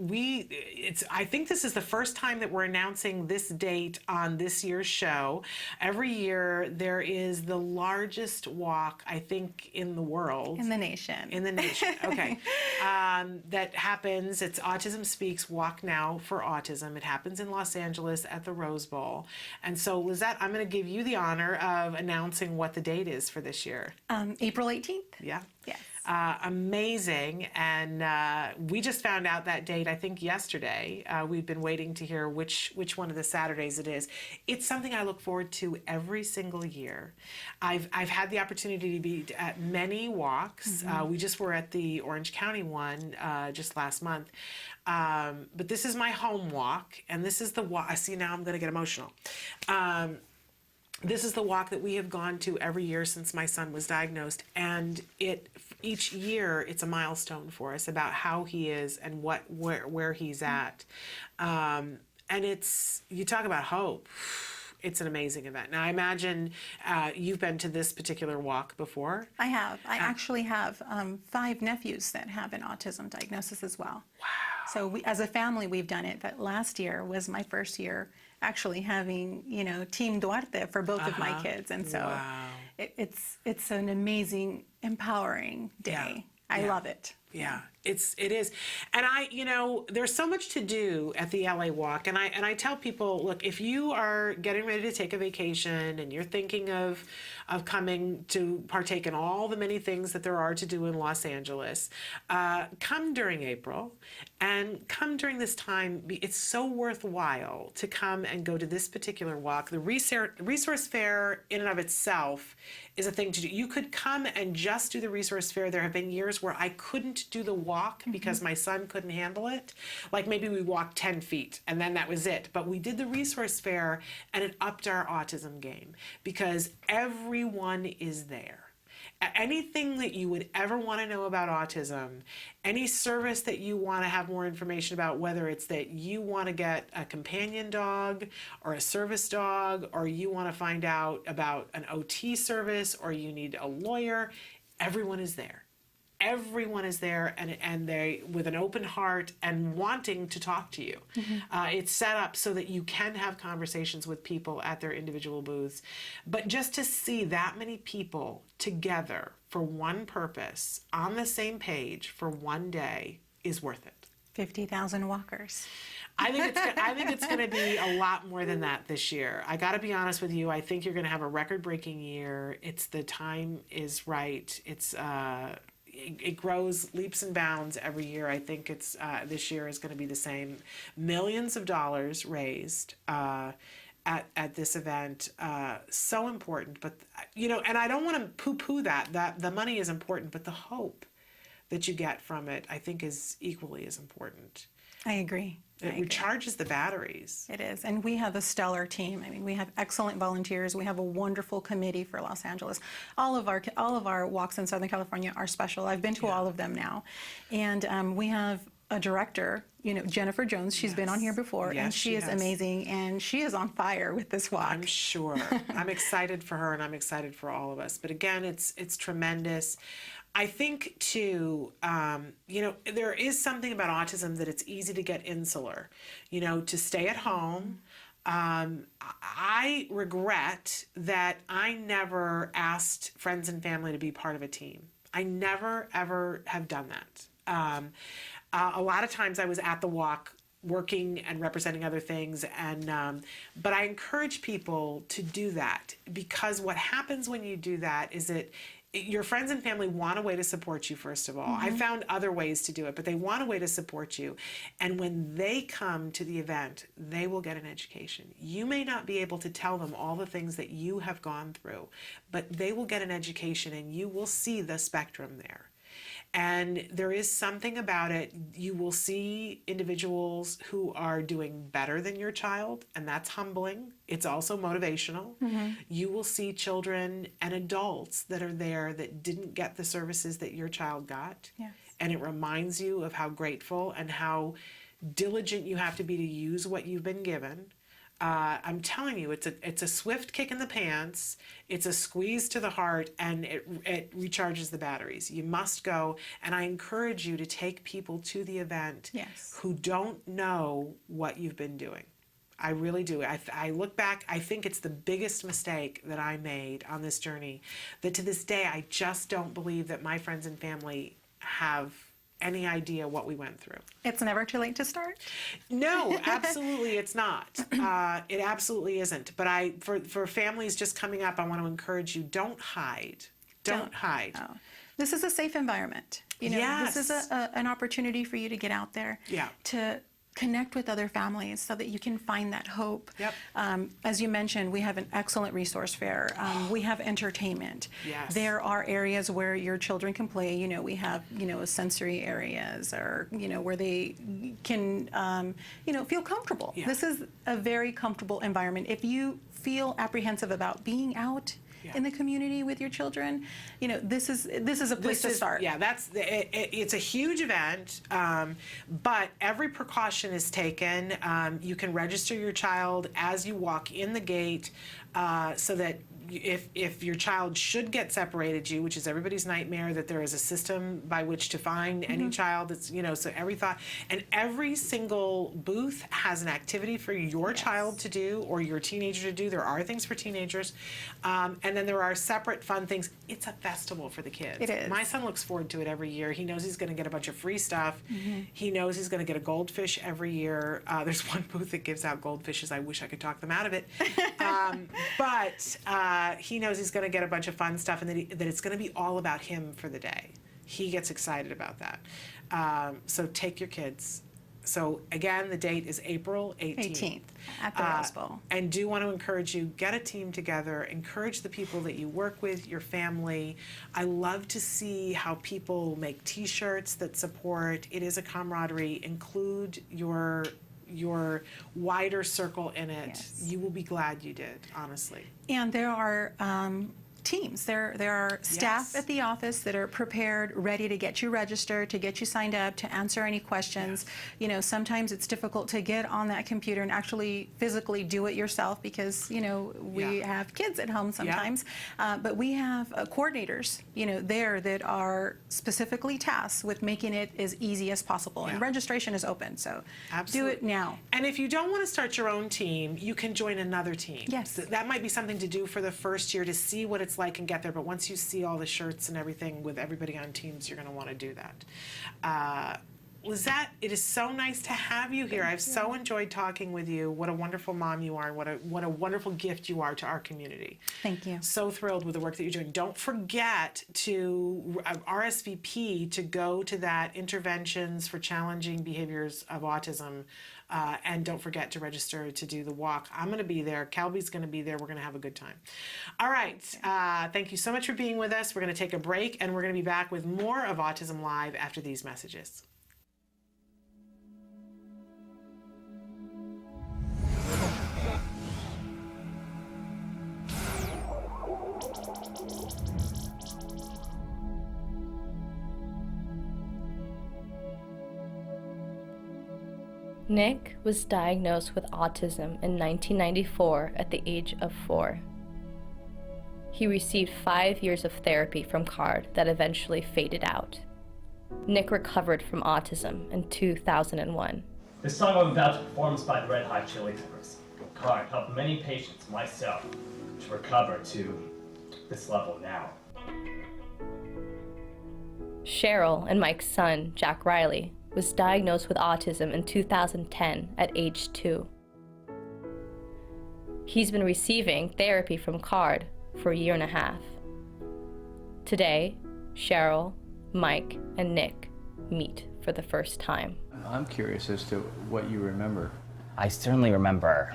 think this is the first time that we're announcing this date on this year's show. Every year there is the largest walk, I think, in the world. In the nation. In the nation, okay. That happens, it's Autism Speaks Walk Now for Autism. It happens in Los Angeles at the Rose Bowl. And so, Lisette, I'm going to give you the honor of announcing what the date is for this year. April 18th. Yeah. Yes. Amazing. And we just found out that date, I think, yesterday. We've been waiting to hear which one of the Saturdays it is. It's something I look forward to every single year. I've had the opportunity to be at many walks. We just were at the Orange County one just last month. But this is my home walk, and this is the walk. I see now I'm going to get emotional. This is the walk that we have gone to every year since my son was diagnosed, and each year it's a milestone for us about how he is and where he's at. And you talk about hope. It's an amazing event. Now, I imagine you've been to this particular walk before. I have. I actually have 5 nephews that have an autism diagnosis as well. Wow. So as a family, we've done it. But last year was my first year actually having, Team Duarte for both of my kids. And so wow. it's an amazing, empowering day. I love it. Yeah, it is. And there's so much to do at the LA Walk. And I tell people, look, if you are getting ready to take a vacation and you're thinking of coming to partake in all the many things that there are to do in Los Angeles, come during April and come during this time. It's so worthwhile to come and go to this particular walk. The resource fair in and of itself is a thing to do. You could come and just do the resource fair. There have been years where I couldn't do the walk because my son couldn't handle it. Like maybe we walked 10 feet and then that was it. But we did the resource fair and it upped our autism game because everyone is there. Anything that you would ever want to know about autism, any service that you want to have more information about, whether it's that you want to get a companion dog or a service dog, or you want to find out about an OT service, or you need a lawyer, everyone is there. Everyone is there, and they with an open heart and wanting to talk to you. It's set up so that you can have conversations with people at their individual booths. But just to see that many people together for one purpose, on the same page for one day, is worth it. 50,000 walkers. I think it's going to be a lot more than that this year. I got to be honest with you. I think you're going to have a record-breaking year. The time is right. It grows leaps and bounds every year. I think this year is going to be the same. Millions of dollars raised at this event. So important, but and I don't want to poo-poo that the money is important, but the hope that you get from it, I think, is equally as important. I agree. It recharges the batteries. It is. And we have a stellar team. I mean, we have excellent volunteers. We have a wonderful committee for Los Angeles. All of our walks in Southern California are special. I've been to all of them now. And we have a director, Jennifer Jones. She's been on here before, and she is amazing, and she is on fire with this walk. I'm sure. I'm excited for her, and I'm excited for all of us. But again, it's tremendous. I think, too, there is something about autism that it's easy to get insular, to stay at home. I regret that I never asked friends and family to be part of a team. I never, ever have done that. A lot of times I was at the walk working and representing other things, but I encourage people to do that, because what happens when you do that is that your friends and family want a way to support you, first of all. I found other ways to do it, but they want a way to support you. And when they come to the event, they will get an education. You may not be able to tell them all the things that you have gone through, but they will get an education, and you will see the spectrum there. And there is something about it. You will see individuals who are doing better than your child, and that's humbling. It's also motivational. You will see children and adults that are there that didn't get the services that your child got. Yes. And it reminds you of how grateful and how diligent you have to be to use what you've been given. I'm telling you, it's a swift kick in the pants, it's a squeeze to the heart, and it recharges the batteries. You must go, and I encourage you to take people to the event who don't know what you've been doing. I really do. I look back, I think it's the biggest mistake that I made on this journey, that to this day I just don't believe that my friends and family have any idea what we went through. It's never too late to start? No, absolutely it's not. It absolutely isn't. But for families just coming up, I want to encourage you, don't hide. Don't hide. Oh. This is a safe environment. This is an opportunity for you to get out there, to connect with other families so that you can find that hope. Yep. As you mentioned, we have an excellent resource fair. We have entertainment. Yes. There are areas where your children can play. We have, sensory areas, or, where they can, feel comfortable. Yeah. This is a very comfortable environment. If you feel apprehensive about being out in the community with your children, this is a place to start. Yeah, it's a huge event, but every precaution is taken. You can register your child as you walk in the gate, so that if your child should get separated you, which is everybody's nightmare, that there is a system by which to find any child that's, so every single booth has an activity for your child to do or your teenager to do. There are things for teenagers. And then there are separate fun things. It's a festival for the kids. It is. My son looks forward to it every year. He knows he's going to get a bunch of free stuff. He knows he's going to get a goldfish every year. There's one booth that gives out goldfishes. I wish I could talk them out of it. But he knows he's going to get a bunch of fun stuff, and that it's going to be all about him for the day. He gets excited about that. So take your kids. So again, the date is April 18th. At the Rose Bowl. And do want to encourage you, get a team together, encourage the people that you work with, your family. I love to see how people make t-shirts that support. It is a camaraderie. Include your wider circle in it. Yes. You will be glad you did, honestly. And there are teams. There are staff at the office that are prepared, ready to get you registered, to get you signed up, to answer any questions. Sometimes it's difficult to get on that computer and actually physically do it yourself because, we have kids at home sometimes. But we have coordinators, there that are specifically tasked with making it as easy as possible. And registration is open, so do it now. And if you don't want to start your own team, you can join another team. Yes. That might be something to do for the first year to see what it's like and get there, but once you see all the shirts and everything with everybody on teams, you're going to want to do that. Lisette, it is so nice to have you here. I've so enjoyed talking with you. What a wonderful mom you are, and what a wonderful gift you are to our community. Thank you. So thrilled with the work that you're doing. Don't forget to RSVP to go to that Interventions for Challenging Behaviors of Autism. And don't forget to register to do the walk. I'm going to be there. Kelby's going to be there. We're going to have a good time. All right. Thank you so much for being with us. We're going to take a break, and we're going to be back with more of Autism Live after these messages. Nick was diagnosed with autism in 1994 at the age of 4. He received 5 years of therapy from CARD that eventually faded out. Nick recovered from autism in 2001. The song I'm about to perform is by the Red Hot Chili Peppers. CARD helped many patients, myself, to recover to this level now. Cheryl and Mike's son, Jack Riley, was diagnosed with autism in 2010 at age 2. He's been receiving therapy from CARD for a year and a half. Today, Cheryl, Mike, and Nick meet for the first time. I'm curious as to what you remember. I certainly remember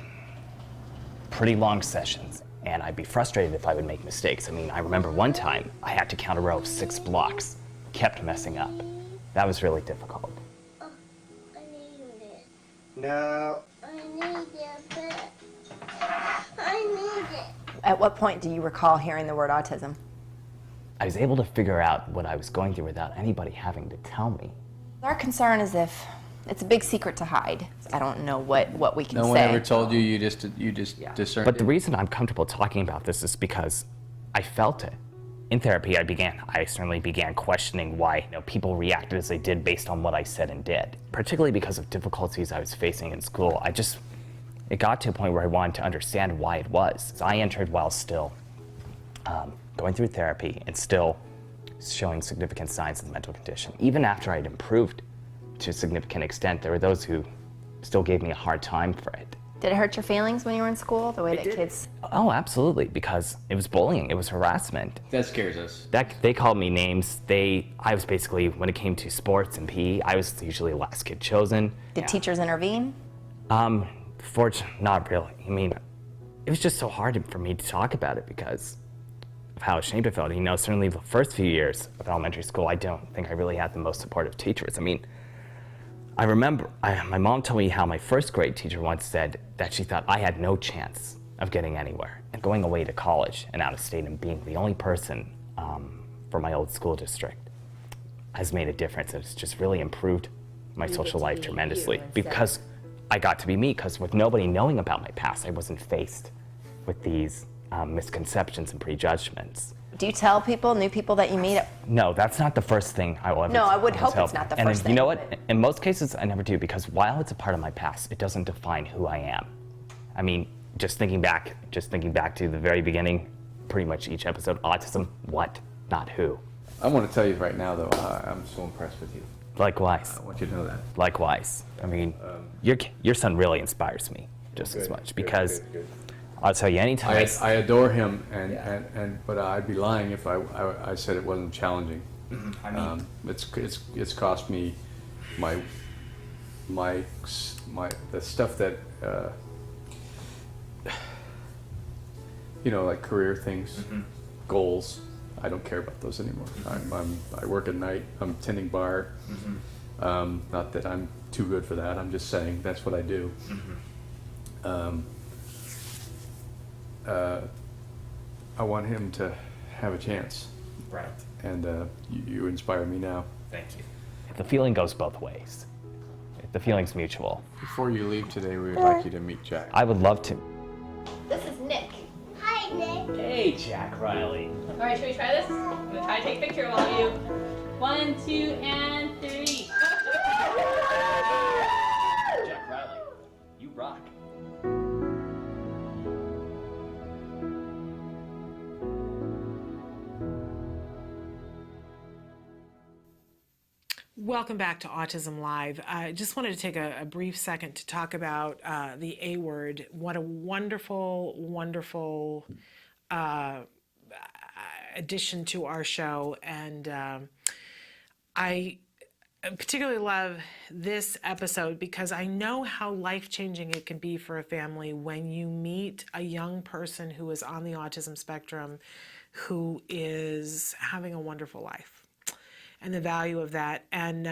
pretty long sessions, and I'd be frustrated if I would make mistakes. I remember one time I had to count a row of 6 blocks, kept messing up. That was really difficult. No. I need it. I need it. At what point do you recall hearing the word autism? I was able to figure out what I was going through without anybody having to tell me. Our concern is if it's a big secret to hide. I don't know what we can say. No one ever told you, you just discerned But the it? reason I'm comfortable talking about this is because I felt it. In therapy, I certainly began questioning why people reacted as they did based on what I said and did. Particularly because of difficulties I was facing in school. It got to a point where I wanted to understand why it was. So I entered while still going through therapy and still showing significant signs of the mental condition. Even after I'd improved to a significant extent, there were those who still gave me a hard time for it. Did it hurt your feelings when you were in school, the way that kids... Oh, absolutely, because it was bullying, it was harassment. That scares us. They called me names. I was basically, when it came to sports and PE, I was usually the last kid chosen. Did teachers intervene? Fortunately, not really. It was just so hard for me to talk about it because of how ashamed I felt. Certainly the first few years of elementary school, I don't think I really had the most supportive teachers. I remember my mom told me how my first grade teacher once said that she thought I had no chance of getting anywhere. And going away to college and out of state and being the only person from my old school district has made a difference. It's just really improved my social life tremendously because I got to be me, because with nobody knowing about my past, I wasn't faced with these misconceptions and prejudgments. Do you tell people, new people that you meet? No, that's not the first thing I will ever No, I would tell hope it's not the and first thing. You know what? In most cases, I never do, because while it's a part of my past, it doesn't define who I am. I mean, just thinking back to the very beginning, pretty much each episode, autism, what, not who. I want to tell you right now, though, I'm so impressed with you. Likewise. I want you to know that. Likewise. I mean, your son really inspires me just as much, because I'll tell you, anytime I adore him, but I'd be lying if I said it wasn't challenging. I mean, it's cost me the stuff that like career things, goals. I don't care about those anymore. I work at night. I'm tending bar. Not that I'm too good for that. I'm just saying that's what I do. I want him to have a chance. Right. And you inspire me now. Thank you. The feeling goes both ways. The feeling's mutual. Before you leave today, we would like you to meet Jack. I would love to. This is Nick. Hi, Nick. Hey, Jack Riley. All right, should we try this? I'm gonna try to take a picture of all of you. 1, 2, and 3. Jack Riley, you rock. Welcome back to Autism Live. I just wanted to take a brief second to talk about the A word. What a wonderful, wonderful addition to our show. And I particularly love this episode because I know how life-changing it can be for a family when you meet a young person who is on the autism spectrum who is having a wonderful life. And the value of that. And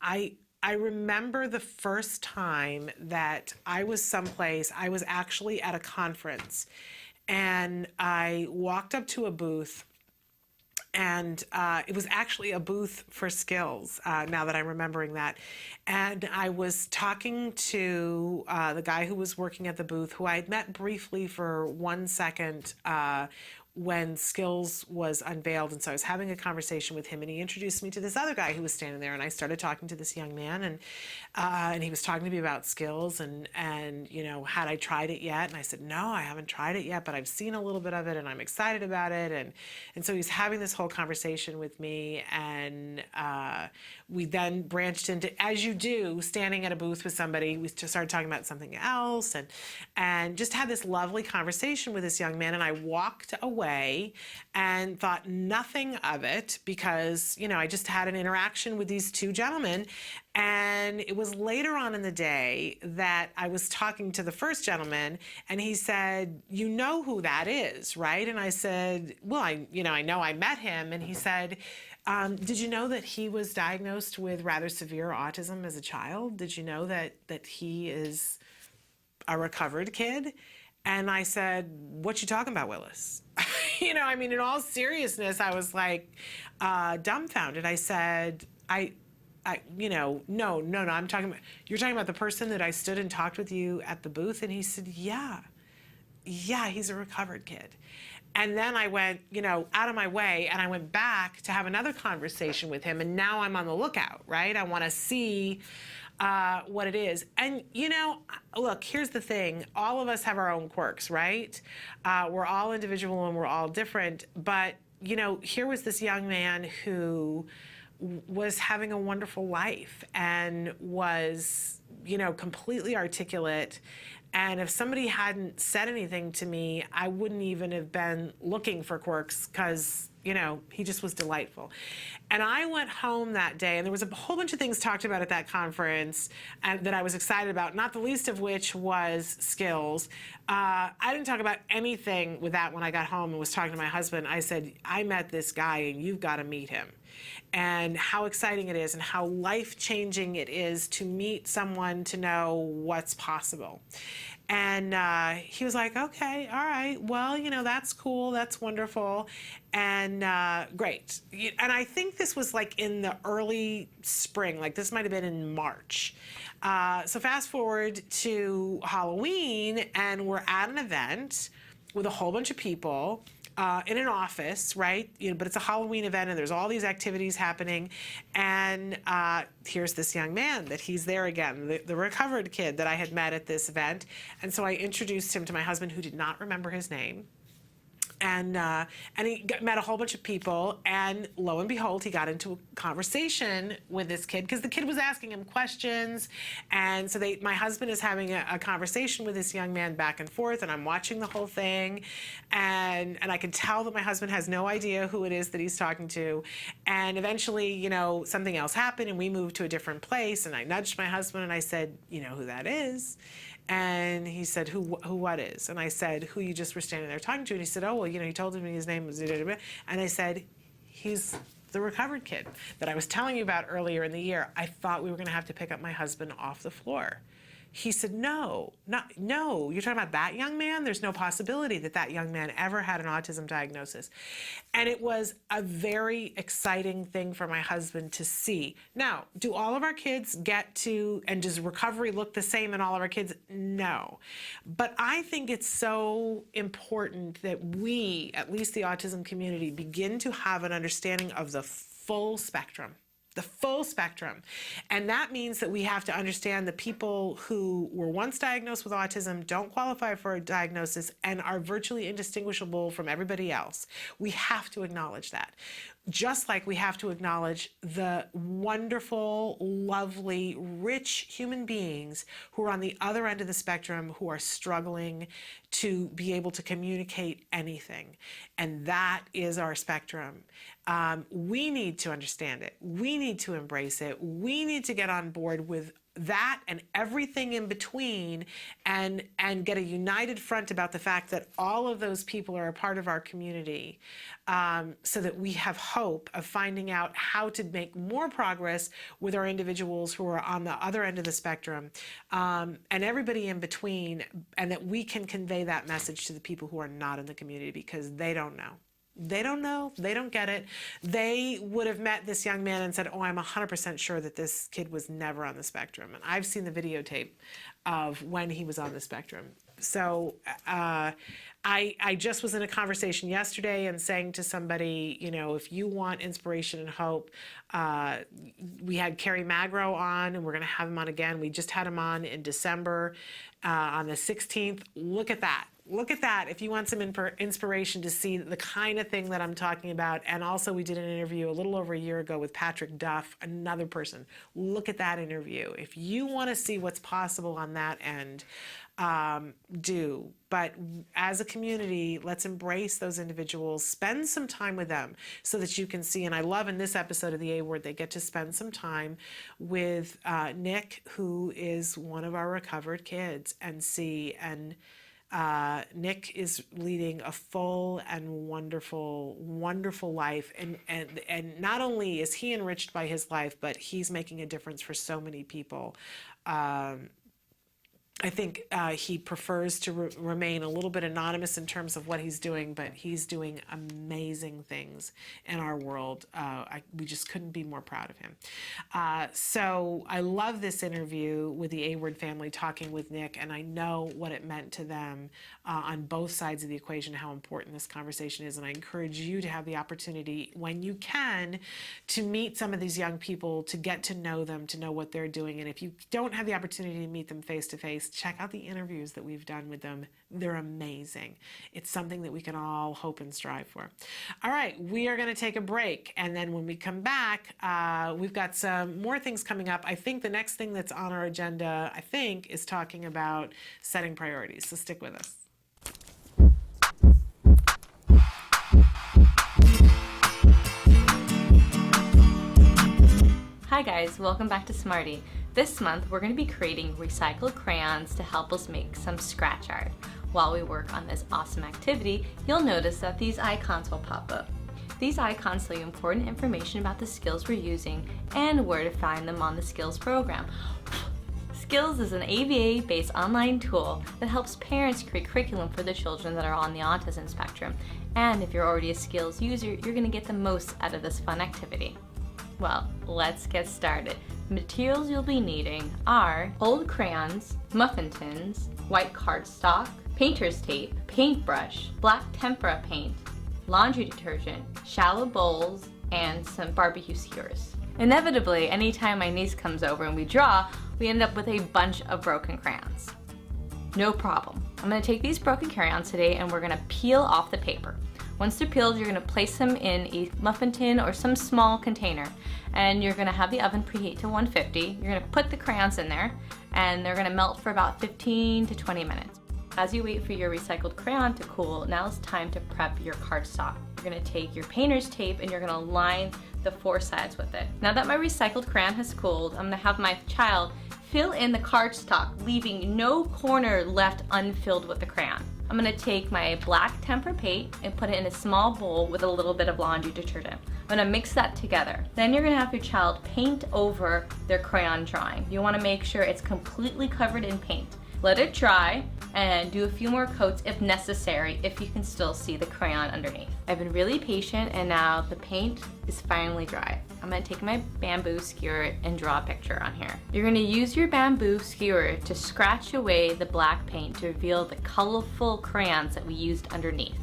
I remember the first time that I was someplace, I was actually at a conference, and I walked up to a booth, and it was actually a booth for skills, now that I'm remembering that. And I was talking to the guy who was working at the booth, who I had met briefly for 1 second when Skills was unveiled. And so I was having a conversation with him, and he introduced me to this other guy who was standing there, and I started talking to this young man, and he was talking to me about Skills, and had I tried it yet? And I said, no, I haven't tried it yet, but I've seen a little bit of it, and I'm excited about it. And so he's having this whole conversation with me, and we then branched into, as you do, standing at a booth with somebody, we just started talking about something else, and just had this lovely conversation with this young man. And I walked away and thought nothing of it because, I just had an interaction with these two gentlemen. And it was later on in the day that I was talking to the first gentleman, and he said, you know who that is, right? And I said, well, I know I met him. And he said, did you know that he was diagnosed with rather severe autism as a child? Did you know that he is a recovered kid? And I said, what you talking about, Willis? In all seriousness, I was like dumbfounded. I said, no, I'm talking about, you're talking about the person that I stood and talked with you at the booth? And he said, yeah, he's a recovered kid. And then I went, out of my way, and I went back to have another conversation with him. And now I'm on the lookout, right? I want to see what it is. And, look, here's the thing. All of us have our own quirks, right? We're all individual and we're all different. But, here was this young man who was having a wonderful life and was, completely articulate. And if somebody hadn't said anything to me, I wouldn't even have been looking for quirks because, he just was delightful. And I went home that day, and there was a whole bunch of things talked about at that conference that I was excited about, not the least of which was Skills. I didn't talk about anything with that when I got home and was talking to my husband. I said, I met this guy, and you've got to meet him. and how exciting it is and how life-changing it is to meet someone to know what's possible. And he was like, okay, all right, well, you know, that's cool, that's wonderful, and great. And I think this was like in the early spring, like this might have been in March. So fast forward to Halloween, and we're at an event with a whole bunch of people in an office, right? You know, but it's a Halloween event, and there's all these activities happening. And here's this young man that he's there again, the recovered kid that I had met at this event. And so I introduced him to my husband, who did not remember his name. And he met a whole bunch of people, and lo and behold, he got into a conversation with this kid because the kid was asking him questions. And so my husband is having a conversation with this young man back and forth, and I'm watching the whole thing. And I can tell that my husband has no idea who it is that he's talking to. And eventually, you know, something else happened, and we moved to a different place. And I nudged my husband, and I said, you know who that is? And he said, who what is? And I said, who you just were standing there talking to. And he said, oh, well, you know, he told me his name was, and I said, he's the recovered kid that I was telling you about earlier in the year. I thought we were going to have to pick up my husband off the floor. He said, no, you're talking about that young man? There's no possibility that that young man ever had an autism diagnosis. And it was a very exciting thing for my husband to see. Now, do all of our kids get to, and does recovery look the same in all of our kids? No. But I think it's so important that we, at least the autism community, begin to have an understanding of the full spectrum. The full spectrum. And that means that we have to understand the people who were once diagnosed with autism, don't qualify for a diagnosis, and are virtually indistinguishable from everybody else. We have to acknowledge that. Just like we have to acknowledge the wonderful, lovely, rich human beings who are on the other end of the spectrum, who are struggling to be able to communicate anything. And that is our spectrum. We need to understand it. We need to embrace it. We need to get on board with that and everything in between, and get a united front about the fact that all of those people are a part of our community, so that we have hope of finding out how to make more progress with our individuals who are on the other end of the spectrum, and everybody in between, and that we can convey that message to the people who are not in the community, because they don't know. They don't know. They don't get it. They would have met this young man and said, oh, I'm 100% sure that this kid was never on the spectrum. And I've seen the videotape of when he was on the spectrum. So I just was in a conversation yesterday and saying to somebody, you know, if you want inspiration and hope, we had Carrie Magro on, and we're going to have him on again. We just had him on in December on the 16th. Look at that. Look at that if you want some inspiration to see the kind of thing that I'm talking about. And also, we did an interview a little over a year ago with Patrick Duff, another person. Look at that interview. If you want to see what's possible on that end, do. But as a community, let's embrace those individuals, spend some time with them so that you can see. And I love in this episode of the A Word, they get to spend some time with Nick, who is one of our recovered kids, and see. And Nick is leading a full and wonderful, wonderful life. And not only is he enriched by his life, but he's making a difference for so many people. I think he prefers to remain a little bit anonymous in terms of what he's doing, but he's doing amazing things in our world. We just couldn't be more proud of him. So I love this interview with the A-Word family talking with Nick, and I know what it meant to them on both sides of the equation, how important this conversation is. And I encourage you to have the opportunity, when you can, to meet some of these young people, to get to know them, to know what they're doing. And if you don't have the opportunity to meet them face to face, check out the interviews that we've done with them. They're amazing. It's something that we can all hope and strive for. All right, we are going to take a break. And then when we come back, we've got some more things coming up. I think the next thing that's on our agenda, is talking about setting priorities. So stick with us. Hi guys, welcome back to Smarty. This month we're going to be creating recycled crayons to help us make some scratch art. While we work on this awesome activity, you'll notice that these icons will pop up. These icons tell you important information about the skills we're using and where to find them on the skills program. Skills is an ABA-based online tool that helps parents create curriculum for their children that are on the autism spectrum. And if you're already a skills user, you're going to get the most out of this fun activity. Well, let's get started. Materials you'll be needing are old crayons, muffin tins, white cardstock, painter's tape, paintbrush, black tempera paint, laundry detergent, shallow bowls, and some barbecue skewers. Inevitably, anytime my niece comes over and we draw, we end up with a bunch of broken crayons. No problem. I'm going to take these broken crayons today and we're going to peel off the paper. Once they're peeled, you're going to place them in a muffin tin or some small container, and you're going to have the oven preheat to 150. You're going to put the crayons in there and they're going to melt for about 15 to 20 minutes. As you wait for your recycled crayon to cool, now it's time to prep your cardstock. You're going to take your painter's tape and you're going to line the four sides with it. Now that my recycled crayon has cooled, I'm going to have my child fill in the cardstock, leaving no corner left unfilled with the crayon. I'm going to take my black tempera paint and put it in a small bowl with a little bit of laundry detergent. I'm going to mix that together. Then you're going to have your child paint over their crayon drawing. You want to make sure it's completely covered in paint. Let it dry and do a few more coats if necessary, if you can still see the crayon underneath. I've been really patient and now the paint is finally dry. I'm going to take my bamboo skewer and draw a picture on here. You're going to use your bamboo skewer to scratch away the black paint to reveal the colorful crayons that we used underneath.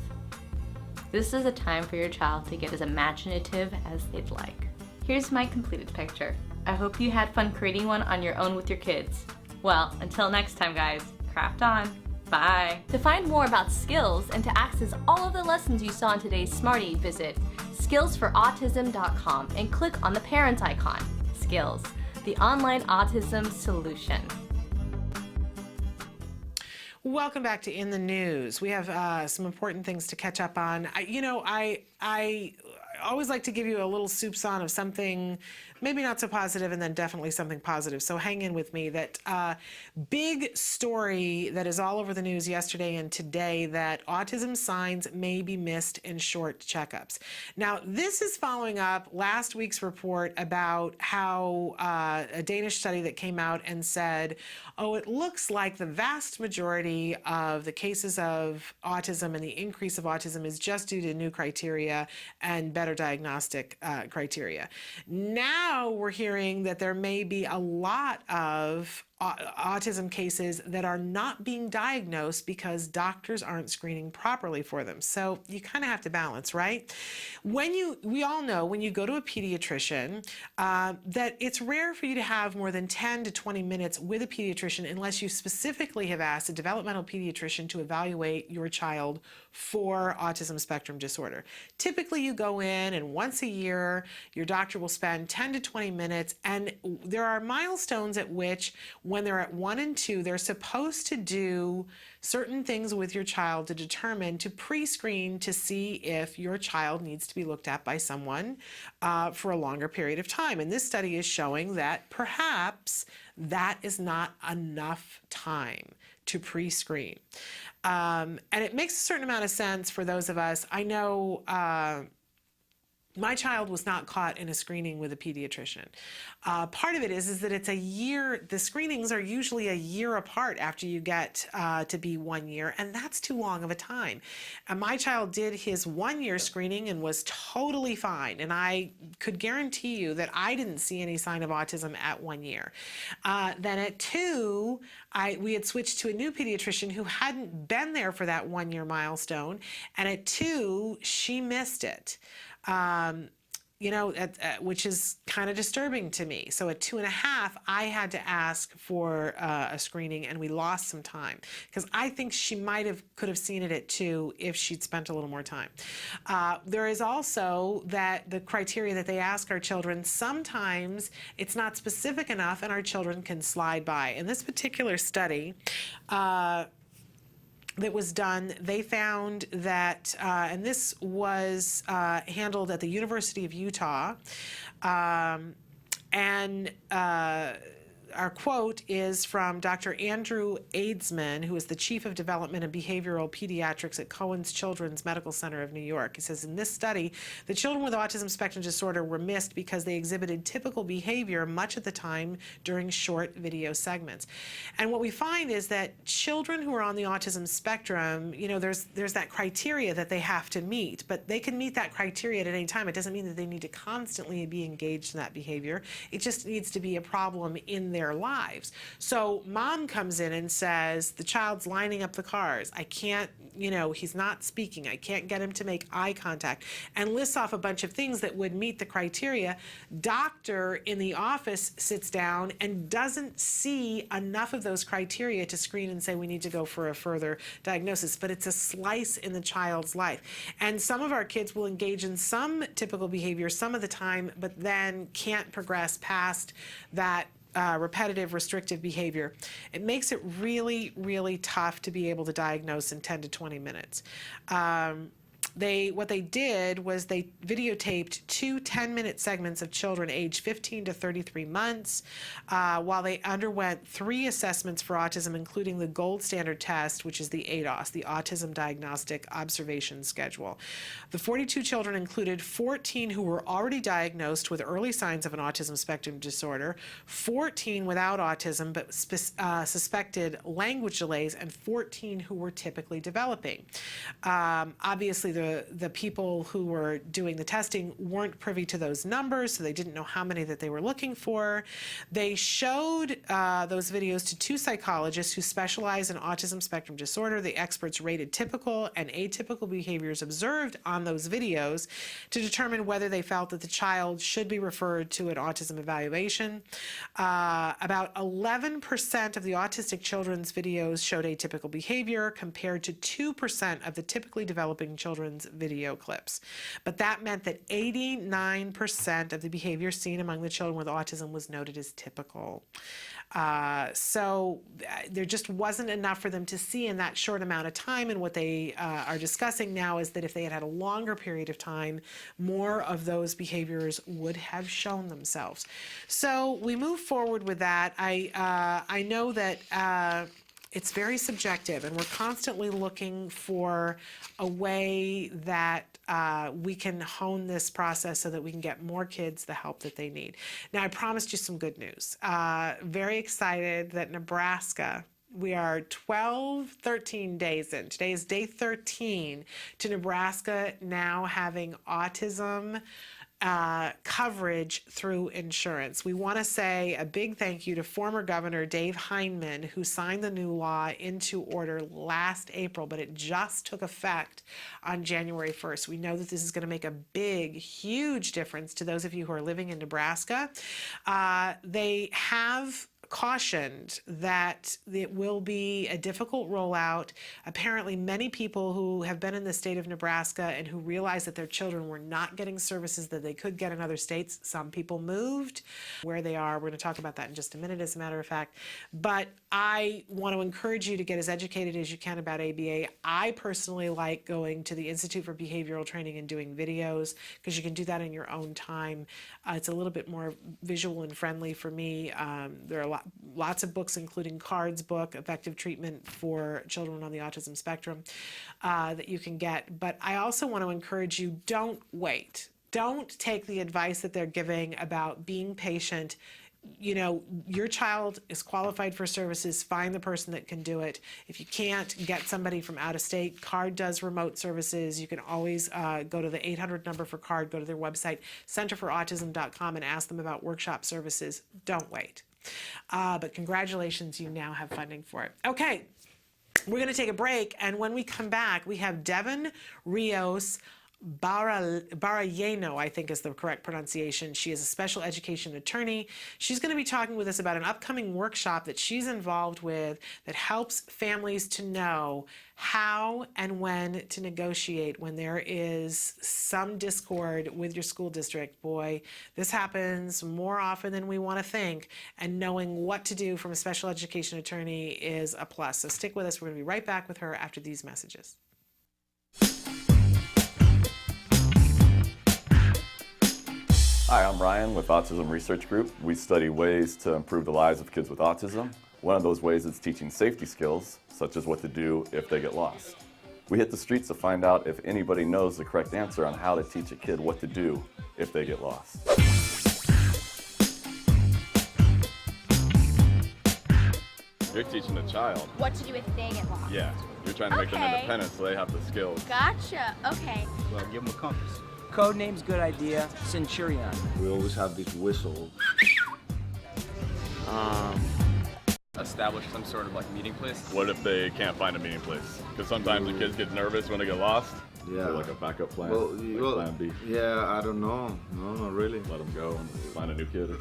This is a time for your child to get as imaginative as they'd like. Here's my completed picture. I hope you had fun creating one on your own with your kids. Well, until next time guys, craft on. Bye. To find more about skills and to access all of the lessons you saw in today's Smarty, visit skillsforautism.com and click on the parent icon. Skills, the online autism solution. Welcome back to In the News. We have some important things to catch up on. I always like to give you a little soupçon of something maybe not so positive and then definitely something positive. So hang in with me. That big story that is all over the news yesterday and today, that autism signs may be missed in short checkups. Now, this is following up last week's report about how a Danish study that came out and said, oh, it looks like the vast majority of the cases of autism and the increase of autism is just due to new criteria and better diagnostic criteria. Now we're hearing that there may be a lot of autism cases that are not being diagnosed because doctors aren't screening properly for them. So you kind of have to balance, right? We all know when you go to a pediatrician that it's rare for you to have more than 10 to 20 minutes with a pediatrician unless you specifically have asked a developmental pediatrician to evaluate your child for autism spectrum disorder. Typically you go in and once a year your doctor will spend 10 to 20 minutes, and there are milestones at which when they're at 1 and 2, they're supposed to do certain things with your child to determine, to pre-screen to see if your child needs to be looked at by someone for a longer period of time. And this study is showing that perhaps that is not enough time to pre-screen. And it makes a certain amount of sense for those of us. I know my child was not caught in a screening with a pediatrician. Part of it is that it's a year, the screenings are usually a year apart after you get to be 1 year, and that's too long of a time. And my child did his 1 year screening and was totally fine, and I could guarantee you that I didn't see any sign of autism at 1 year. Then at 2, we had switched to a new pediatrician who hadn't been there for that 1 year milestone, and at 2, she missed it. Which is kind of disturbing to me. So at 2.5, I had to ask for a screening, and we lost some time because I think she could have seen it at 2 if she'd spent a little more time. There is also that the criteria that they ask our children, sometimes it's not specific enough and our children can slide by. In this particular study, that was done, they found that, and this was handled at the University of Utah, and our quote is from Dr. Andrew Aidsman, who is the Chief of Development and Behavioral Pediatrics at Cohen's Children's Medical Center of New York. He says, in this study, the children with autism spectrum disorder were missed because they exhibited typical behavior much of the time during short video segments. And what we find is that children who are on the autism spectrum, you know, there's that criteria that they have to meet, but they can meet that criteria at any time. It doesn't mean that they need to constantly be engaged in that behavior. It just needs to be a problem in their lives. So mom comes in and says, the child's lining up the cars. I can't, you know, he's not speaking. I can't get him to make eye contact, and lists off a bunch of things that would meet the criteria. Doctor in the office sits down and doesn't see enough of those criteria to screen and say we need to go for a further diagnosis, but it's a slice in the child's life. And some of our kids will engage in some typical behavior some of the time, but then can't progress past that repetitive restrictive behavior. It makes it really, really tough to be able to diagnose in 10 to 20 minutes. What they did was they videotaped 2 10-minute segments of children aged 15 to 33 months while they underwent 3 assessments for autism, including the gold standard test, which is the ADOS, the Autism Diagnostic Observation Schedule. The 42 children included 14 who were already diagnosed with early signs of an autism spectrum disorder, 14 without autism but suspected language delays, and 14 who were typically developing. Obviously, the people who were doing the testing weren't privy to those numbers, so they didn't know how many that they were looking for. They showed those videos to 2 psychologists who specialize in autism spectrum disorder. The experts rated typical and atypical behaviors observed on those videos to determine whether they felt that the child should be referred to an autism evaluation. About 11% of the autistic children's videos showed atypical behavior, compared to 2% of the typically developing children's video clips. But that meant that 89% of the behavior seen among the children with autism was noted as typical. So there just wasn't enough for them to see in that short amount of time, and what they are discussing now is that if they had had a longer period of time, more of those behaviors would have shown themselves. So we move forward with that. I know that it's very subjective, and we're constantly looking for a way that we can hone this process so that we can get more kids the help that they need. Now, I promised you some good news. Very excited that Nebraska, we are 13 days in. Today is day 13 to Nebraska now having autism coverage through insurance. We want to say a big thank you to former Governor Dave Heineman, who signed the new law into order last April, but it just took effect on January 1st. We know that this is going to make a big, huge difference to those of you who are living in Nebraska. They have cautioned that it will be a difficult rollout. Apparently, many people who have been in the state of Nebraska and who realize that their children were not getting services that they could get in other states, some people moved where they are. We're going to talk about that in just a minute, as a matter of fact. But I want to encourage you to get as educated as you can about ABA. I personally like going to the Institute for Behavioral Training and doing videos, because you can do that in your own time. It's a little bit more visual and friendly for me. There are lots of books, including Card's book, Effective Treatment for Children on the Autism Spectrum, that you can get. But I also want to encourage you, don't wait. Don't take the advice that they're giving about being patient. You know, your child is qualified for services, find the person that can do it. If you can't, get somebody from out of state. CARD does remote services. You can always go to the 800 number for CARD, go to their website, centerforautism.com, and ask them about workshop services. Don't wait. But congratulations, you now have funding for it. Okay, we're going to take a break, and when we come back, we have Devon Rios Barellano, I think is the correct pronunciation. She is a special education attorney. She's going to be talking with us about an upcoming workshop that she's involved with that helps families to know how and when to negotiate when there is some discord with your school district. Boy, this happens more often than we want to think, and knowing what to do from a special education attorney is a plus. So stick with us. We're going to be right back with her after these messages. Hi, I'm Ryan with Autism Research Group. We study ways to improve the lives of kids with autism. One of those ways is teaching safety skills, such as what to do if they get lost. We hit the streets to find out if anybody knows the correct answer on how to teach a kid what to do if they get lost. You're teaching a child. What to do if they get lost. Yeah, you're trying to make them independent so they have the skills. Gotcha. Okay. Well, give them a compass. Code name's good idea. Centurion. We always have this whistle. Establish some sort of like meeting place. What if they can't find a meeting place? Because sometimes the kids get nervous when they get lost. Yeah. So like a backup plan. Well, like plan B. Yeah, I don't know. No, not really. Let them go and find a new kid.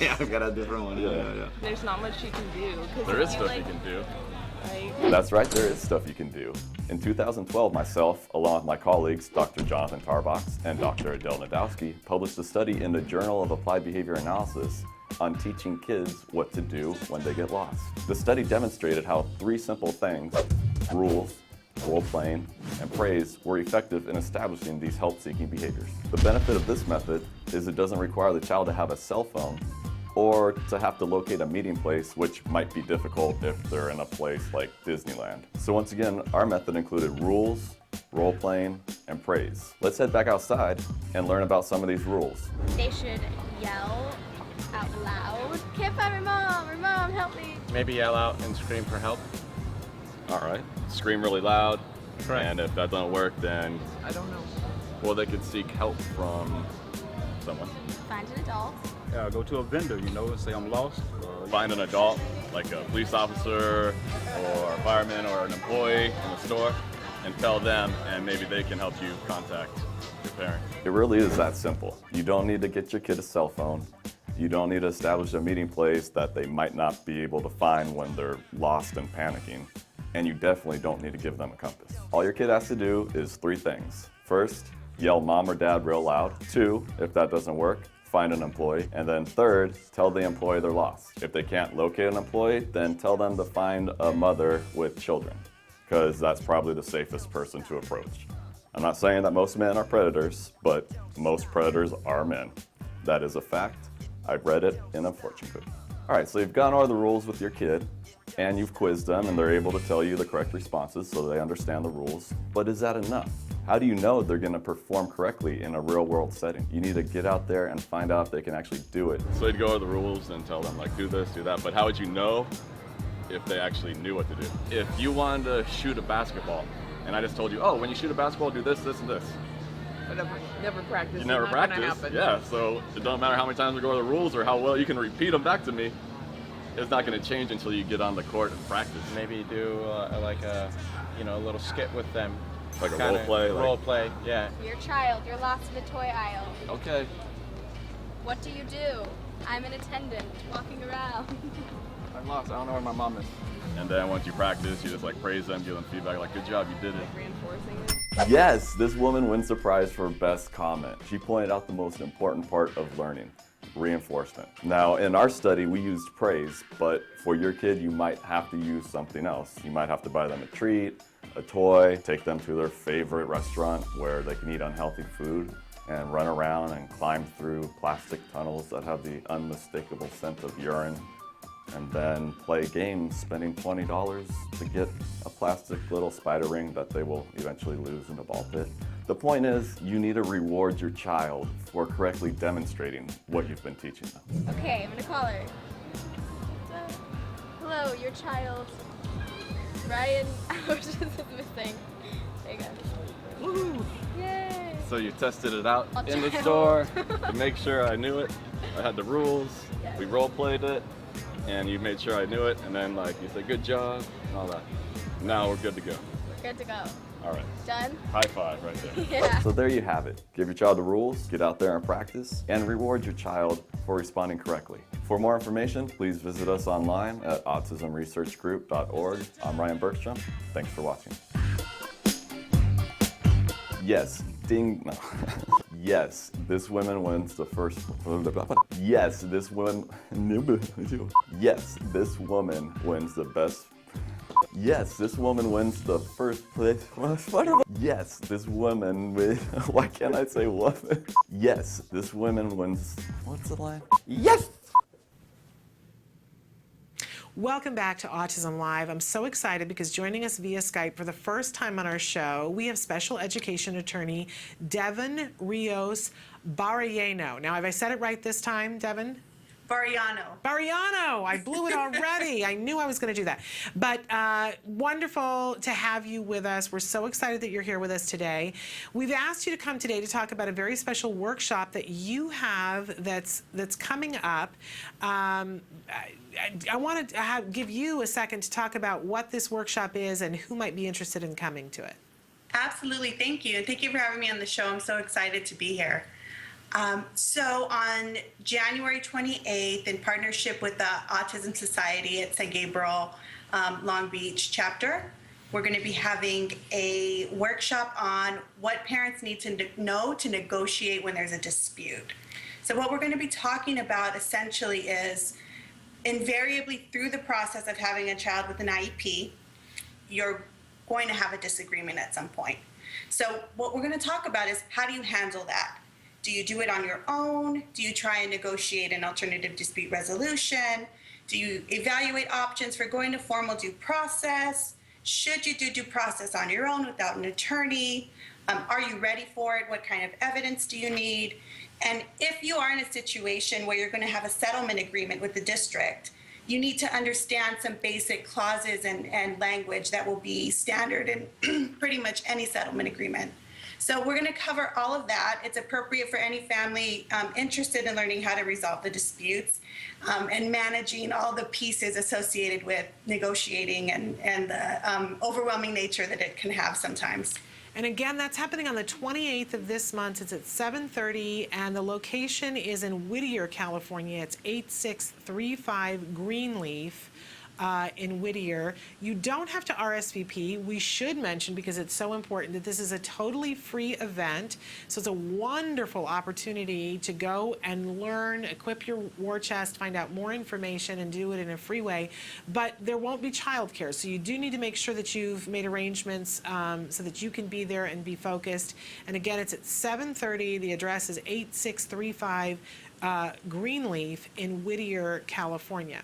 Yeah, I've got a different one. Yeah. There's not much you can do. There is stuff you can do. That's right, there is stuff you can do. In 2012, myself, along with my colleagues, Dr. Jonathan Tarbox and Dr. Adele Nadowski, published a study in the Journal of Applied Behavior Analysis on teaching kids what to do when they get lost. The study demonstrated how 3 simple things, rules, role-playing, and praise, were effective in establishing these help-seeking behaviors. The benefit of this method is it doesn't require the child to have a cell phone or to have to locate a meeting place, which might be difficult if they're in a place like Disneyland. So once again, our method included rules, role-playing, and praise. Let's head back outside and learn about some of these rules. They should yell out loud. Can't find my mom, help me. Maybe yell out and scream for help. All right. Scream really loud. Correct. And if that doesn't work, then I don't know. well, they could seek help from someone. Find an adult. Yeah, go to a vendor, you know, and say I'm lost. Find an adult, like a police officer or a fireman or an employee in the store, and tell them, and maybe they can help you contact your parent. It really is that simple. You don't need to get your kid a cell phone. You don't need to establish a meeting place that they might not be able to find when they're lost and panicking. And you definitely don't need to give them a compass. All your kid has to do is 3 things. First, yell mom or dad real loud. 2, if that doesn't work, find an employee. And then 3rd, tell the employee they're lost. If they can't locate an employee, then tell them to find a mother with children, because that's probably the safest person to approach. I'm not saying that most men are predators, but most predators are men. That is a fact. I've read it in a fortune cookie. All right, so you've gone over the rules with your kid, and you've quizzed them, and they're able to tell you the correct responses so they understand the rules. But is that enough? How do you know they're gonna perform correctly in a real-world setting? You need to get out there and find out if they can actually do it. So you'd go over the rules and tell them, like, do this, do that, but how would you know if they actually knew what to do? If you wanted to shoot a basketball, and I just told you, oh, when you shoot a basketball, do this, this, and this. But never practice. You never practice. Yeah, so it doesn't matter how many times we go over the rules or how well you can repeat them back to me. It's not going to change until you get on the court and practice. Maybe do like a, a little skit with them. Like a role play? Role play, yeah. Your child, you're lost in the toy aisle. Okay. What do you do? I'm an attendant, walking around. I'm lost, I don't know where my mom is. And then once you practice, you just like praise them, give them feedback, like, good job, you did it. Reinforcing it. Yes, this woman wins the prize for best comment. She pointed out the most important part of learning. Reinforcement. Now, in our study, we used praise, but for your kid, you might have to use something else. You might have to buy them a treat, a toy, take them to their favorite restaurant where they can eat unhealthy food and run around and climb through plastic tunnels that have the unmistakable scent of urine, and then play games, spending $20 to get a plastic little spider ring that they will eventually lose in a ball pit. The point is, you need to reward your child for correctly demonstrating what you've been teaching them. Okay, I'm gonna call her. Hello, your child, Ryan is missing. There you go. Woohoo! Yay! So you tested it out I'll in the try. store to make sure I knew it. I had the rules, Yes. we role played it, and you made sure I knew it, and then like you said, good job, and all that. Now we're good to go. We're good to go. All right. Done? High five right there. Yeah. So there you have it. Give your child the rules, get out there and practice, and reward your child for responding correctly. For more information, please visit us online at autismresearchgroup.org. I'm Ryan Bergstrom. Thanks for watching. Yes, ding, no. Yes, this woman wins the first, yes, this woman, yes, this woman wins the best, Yes, this woman wins the first place. Yes, this woman with. Why can't I say woman? Yes, this woman wins. What's the line? Yes! Welcome back to Autism Live. I'm so excited because joining us via Skype for the first time on our show, we have special education attorney Devon Rios Barellano. Now, have I said it right this time, Devon? Barellano. I blew it already. I knew I was going to do that. But wonderful to have you with us. We're so excited that you're here with us today. We've asked you to come today to talk about a very special workshop that you have that's coming up. I want to give you a second to talk about what this workshop is and who might be interested in coming to it. Absolutely. Thank you. And thank you for having me on the show. I'm so excited to be here. So on January 28th, in partnership with the Autism Society at St. Gabriel Long Beach chapter, we're going to be having a workshop on what parents need to know to negotiate when there's a dispute. So what we're going to be talking about essentially is invariably through the process of having a child with an IEP, you're going to have a disagreement at some point. So what we're going to talk about is how do you handle that? Do you do it on your own? Do you try and negotiate an alternative dispute resolution? Do you evaluate options for going to formal due process? Should you do due process on your own without an attorney? Are you ready for it? What kind of evidence do you need? And if you are in a situation where you're going to have a settlement agreement with the district, you need to understand some basic clauses and language that will be standard in pretty much any settlement agreement. So we're going to cover all of that. It's appropriate for any family interested in learning how to resolve the disputes and managing all the pieces associated with negotiating and the overwhelming nature that it can have sometimes. And again, that's happening on the 28th of this month. It's at 7:30, and the location is in Whittier, California. It's 8635 Greenleaf. In Whittier. You don't have to RSVP. We should mention, because it's so important, that this is a totally free event. So it's a wonderful opportunity to go and learn, equip your war chest, find out more information, and do it in a free way. But there won't be childcare. So you do need to make sure that you've made arrangements so that you can be there and be focused. And again, it's at 7:30. The address is 8635 Greenleaf in Whittier, California.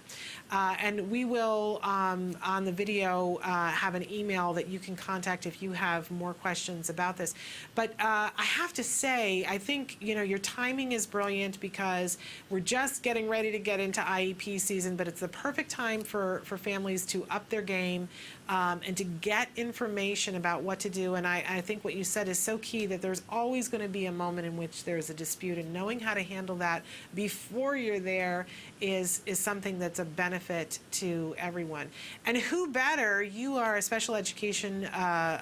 And we will, on the video, have an email that you can contact if you have more questions about this. But I have to say, I think, your timing is brilliant because we're just getting ready to get into IEP season, but it's the perfect time for families to up their game and to get information about what to do. And I think what you said is so key, that there's always going to be a moment in which there's a dispute, and knowing how to handle that before you're there is something that's a benefit to everyone. And who better, you are a special education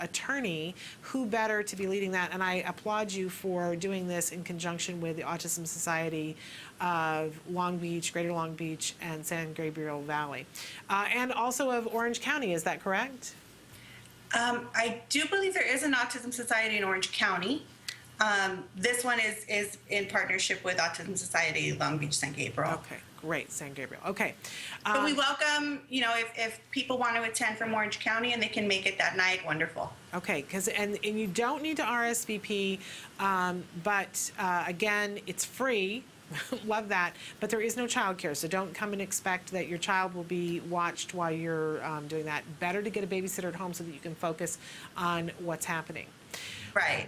attorney, who better to be leading that? And I applaud you for doing this in conjunction with the Autism Society of Long Beach, Greater Long Beach, and San Gabriel Valley, and also of Orange County. Is that correct? I do believe there is an Autism Society in Orange County. This one is in partnership with Autism Society Long Beach, San Gabriel. Okay, great, San Gabriel. Okay. But we welcome, if people want to attend from Orange County and they can make it that night, wonderful. Okay, and you don't need to RSVP, but again, it's free. Love that. But there is no child care, so don't come and expect that your child will be watched while you're doing that. Better to get a babysitter at home so that you can focus on what's happening. Right.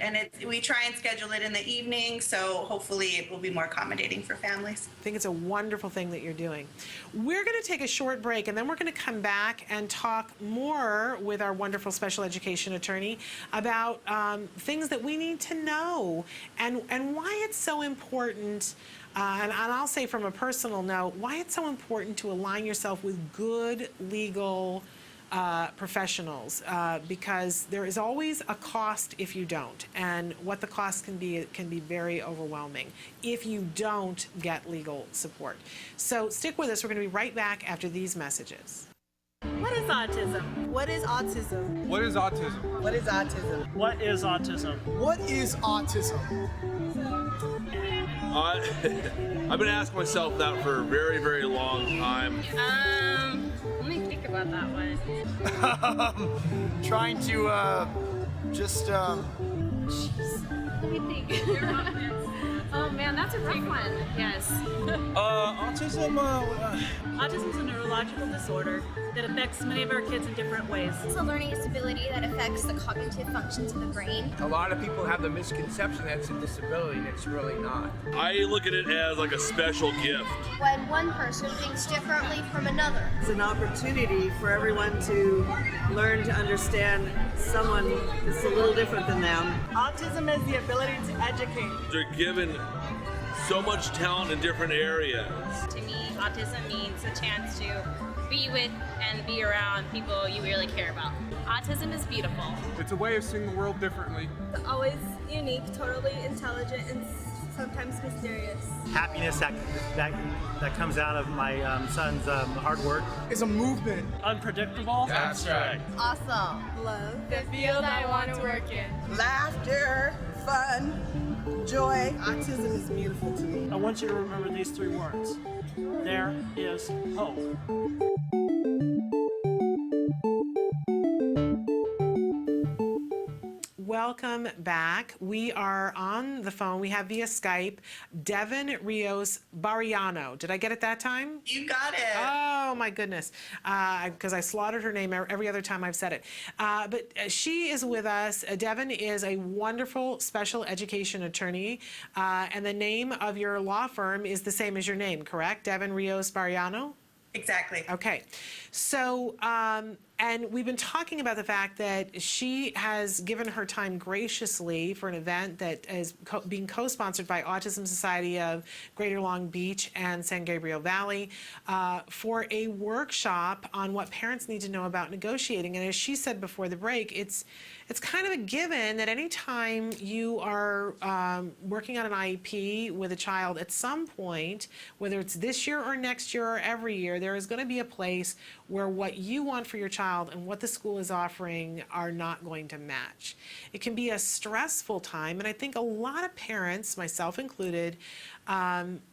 And we try and schedule it in the evening, so hopefully it will be more accommodating for families. I think it's a wonderful thing that you're doing. We're going to take a short break, and then we're going to come back and talk more with our wonderful special education attorney about things that we need to know and why it's so important. And I'll say from a personal note, why it's so important to align yourself with good legal professionals, because there is always a cost if you don't, and what the cost can be very overwhelming if you don't get legal support. So stick with us. We're going to be right back after these messages. What is autism? What is autism? What is autism? What is autism? What is autism? What is autism? I've been asking myself that for a very, very long time. Let me think think about that one? Trying to just Jeez. Let me think. Oh man, that's a rough one. Yes. Autism. Autism is a neurological disorder that affects many of our kids in different ways. It's a learning disability that affects the cognitive functions of the brain. A lot of people have the misconception that it's a disability, and it's really not. I look at it as like a special gift. When one person thinks differently from another. It's an opportunity for everyone to learn to understand someone that's a little different than them. Autism is the ability to educate. They're given so much talent in different areas. To me, autism means a chance to be with and be around people you really care about. Autism is beautiful. It's a way of seeing the world differently. Always unique, totally intelligent, and sometimes mysterious. Happiness that comes out of my son's hard work. It's a movement. Unpredictable. That's right. Awesome. Love. The field I want to work in. Laughter, fun, joy. Autism is beautiful to me. I want you to remember these 3 words. There is hope. Welcome back. We are on the phone. We have via Skype Devon Rios Barellano. Did I get it that time? You got it. Oh my goodness, because I slaughtered her name every other time I've said it. But she is with us. Devon is a wonderful special education attorney, and the name of your law firm is the same as your name, correct? Devon Rios Barellano? Exactly. Okay. So, and we've been talking about the fact that she has given her time graciously for an event that is being co-sponsored by Autism Society of Greater Long Beach and San Gabriel Valley for a workshop on what parents need to know about negotiating. And as she said before the break, it's kind of a given that anytime you are working on an IEP with a child, at some point, whether it's this year or next year or every year, there is going to be a place where what you want for your child and what the school is offering are not going to match. It can be a stressful time, and I think a lot of parents, myself included,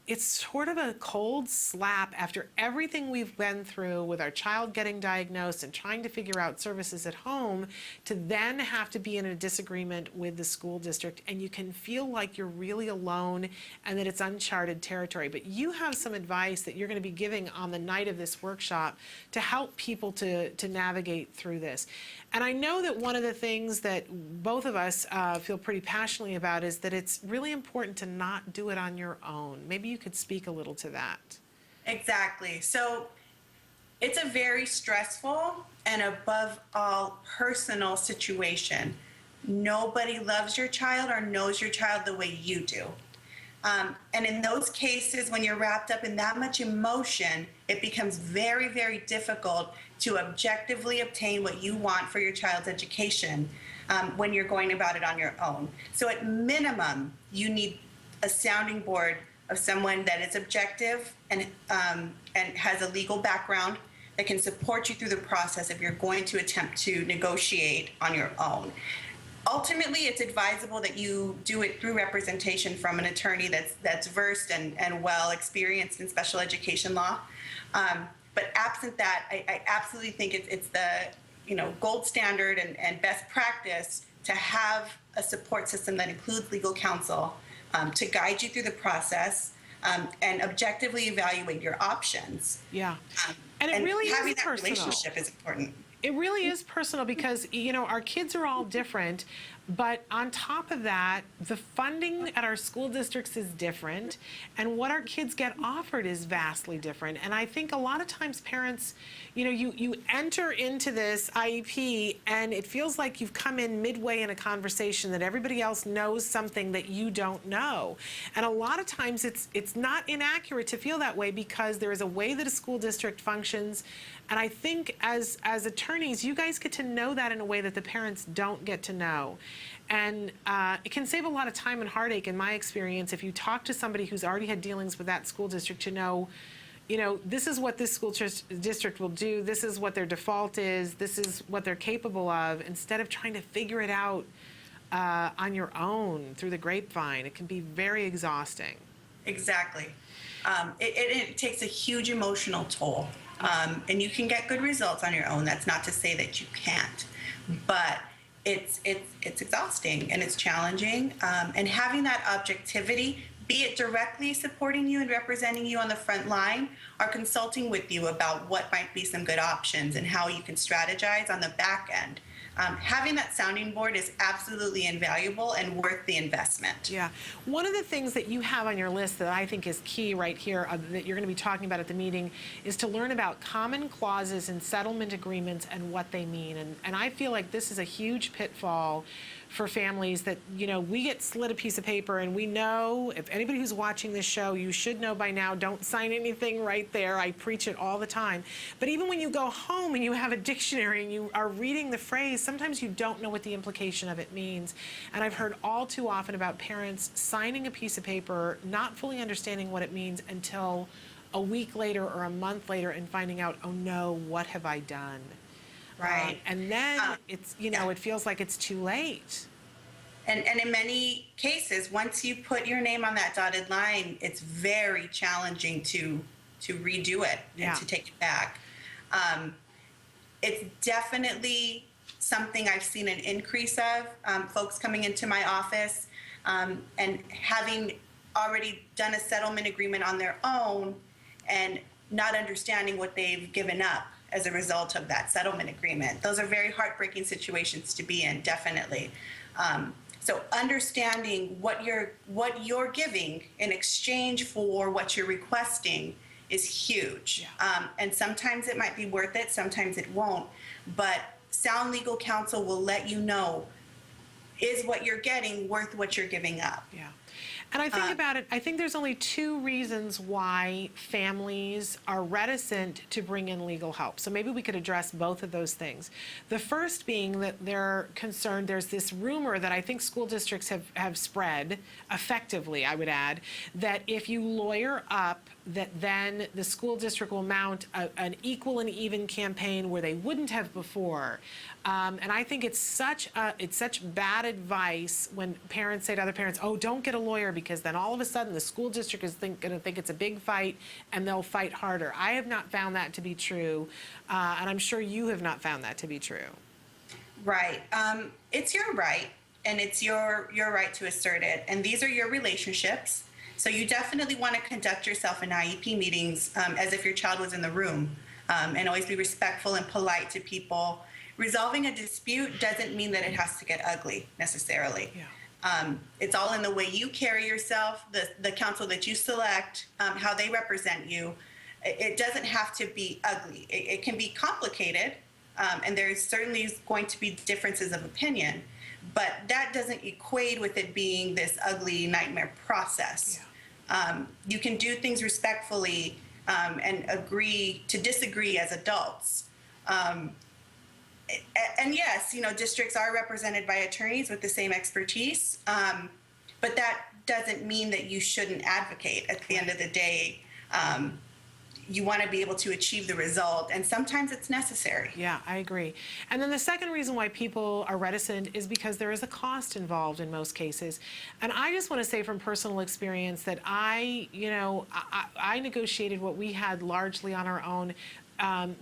it's sort of a cold slap after everything we've been through with our child getting diagnosed and trying to figure out services at home, to then have to be in a disagreement with the school district, and you can feel like you're really alone and that it's uncharted territory. But you have some advice that you're going to be giving on the night of this workshop to help people to navigate through this. And I know that one of the things that both of us feel pretty passionately about is that it's really important to not do it on your own. Maybe you could speak a little to that. Exactly. So it's a very stressful and above all personal situation. Nobody loves your child or knows your child the way you do. And in those cases, when you're wrapped up in that much emotion, it becomes very, very difficult to objectively obtain what you want for your child's education when you're going about it on your own. So at minimum, you need a sounding board of someone that is objective and has a legal background that can support you through the process if you're going to attempt to negotiate on your own. Ultimately, it's advisable that you do it through representation from an attorney that's versed and well experienced in special education law. But absent that, I absolutely think it's the gold standard and best practice to have a support system that includes legal counsel to guide you through the process and objectively evaluate your options. Yeah, and it really having is that personal. relationship is important. It really is personal because, our kids are all different, but on top of that, the funding at our school districts is different, and what our kids get offered is vastly different. And I think a lot of times parents, you enter into this IEP and it feels like you've come in midway in a conversation that everybody else knows something that you don't know. And a lot of times it's not inaccurate to feel that way because there is a way that a school district functions. And I think as attorneys, you guys get to know that in a way that the parents don't get to know. And it can save a lot of time and heartache, in my experience, if you talk to somebody who's already had dealings with that school district to know, this is what this school district will do, this is what their default is, this is what they're capable of, instead of trying to figure it out on your own through the grapevine. It can be very exhausting. Exactly. It takes a huge emotional toll. And you can get good results on your own. That's not to say that you can't, but it's exhausting and it's challenging. And having that objectivity, be it directly supporting you and representing you on the front line, or consulting with you about what might be some good options and how you can strategize on the back end. Having that sounding board is absolutely invaluable and worth the investment. Yeah. One of the things that you have on your list that I think is key right here that you're going to be talking about at the meeting is to learn about common clauses in settlement agreements and what they mean. And I feel like this is a huge pitfall for families that, you know, we get slid a piece of paper and we know, if anybody who's watching this show, you should know by now, don't sign anything right there. I preach it all the time. But even when you go home and you have a dictionary and you are reading the phrase, sometimes you don't know what the implication of it means. And I've heard all too often about parents signing a piece of paper, not fully understanding what it means until a week later or a month later and finding out, oh no, what have I done? Right. And then it's, you know, it feels like it's too late. And in many cases, once you put your name on that dotted line, it's very challenging to redo it and to take it back. It's definitely something I've seen an increase of, folks coming into my office and having already done a settlement agreement on their own and not understanding what they've given up as a result of that settlement agreement. Those are very heartbreaking situations to be in, definitely. So understanding what you're giving in exchange for what you're requesting is huge. And sometimes it might be worth it, sometimes it won't. But sound legal counsel will let you know, is what you're getting worth what you're giving up? Yeah. And I think about it, I think there's only two reasons why families are reticent to bring in legal help. So maybe we could address both of those things. The first being that they're concerned, there's this rumor that I think school districts have spread, effectively I would add, that if you lawyer up, that then the school district will mount an equal and even campaign where they wouldn't have before. And I think it's such bad advice when parents say to other parents, oh, don't get a lawyer, because then all of a sudden the school district is going to think it's a big fight and they'll fight harder. I have not found that to be true, and I'm sure you have not found that to be true. Right. It's your right, and it's your right to assert it. And these are your relationships. So you definitely want to conduct yourself in IEP meetings as if your child was in the room, and always be respectful and polite to people. Resolving a dispute doesn't mean that it has to get ugly necessarily. Yeah. It's all in the way you carry yourself, the counsel that you select, how they represent you. It doesn't have to be ugly. It can be complicated, and there's certainly going to be differences of opinion, but that doesn't equate with it being this ugly nightmare process. Yeah. You can do things respectfully and agree to disagree as adults. And yes, you know, districts are represented by attorneys with the same expertise, but that doesn't mean that you shouldn't advocate. At the end of the day, you want to be able to achieve the result, and sometimes it's necessary. Yeah, I agree. And then the second reason why people are reticent is because there is a cost involved in most cases. And I just want to say from personal experience that I negotiated what we had largely on our own.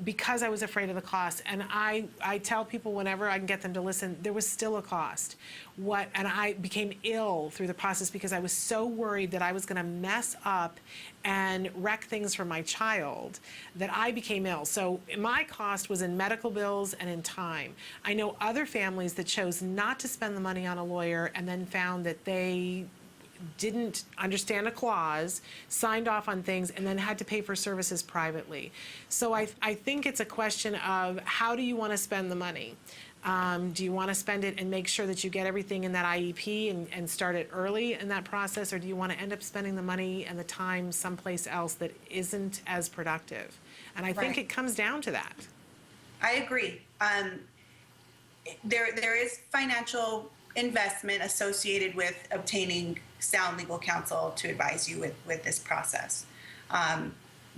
Because I was afraid of the cost. And I tell people whenever I can get them to listen, there was still a cost. And I became ill through the process because I was so worried that I was going to mess up and wreck things for my child that I became ill. So my cost was in medical bills and in time. I know other families that chose not to spend the money on a lawyer and then found that they didn't understand a clause, signed off on things, and then had to pay for services privately. So I think it's a question of how do you want to spend the money? Do you want to spend it and make sure that you get everything in that IEP and start it early in that process, or do you want to end up spending the money and the time someplace else that isn't as productive? And I think it comes down to that. I agree. There is financial investment associated with obtaining sound legal counsel to advise you with this process.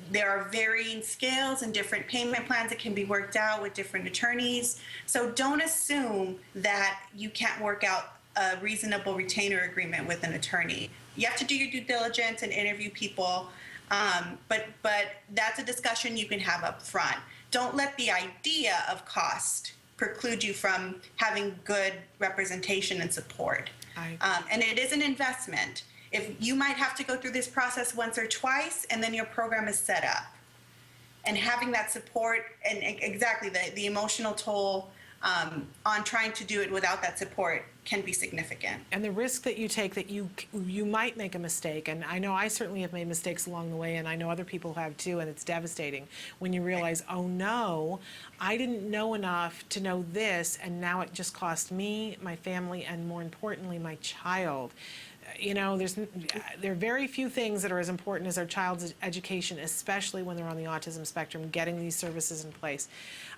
There are varying scales and different payment plans that can be worked out with different attorneys. So don't assume that you can't work out a reasonable retainer agreement with an attorney. You have to do your due diligence and interview people. But that's a discussion you can have up front. Don't let the idea of cost preclude you from having good representation and support. And it is an investment. If you might have to go through this process once or twice, and then your program is set up. And having that support and exactly the emotional toll on trying to do it without that support can be significant. And the risk that you take that you might make a mistake, and I know I certainly have made mistakes along the way, and I know other people have too, and it's devastating when you realize, oh no, I didn't know enough to know this, and now it just cost me, my family, and more importantly, my child. You know, there are very few things that are as important as our child's education, especially when they're on the autism spectrum, getting these services in place.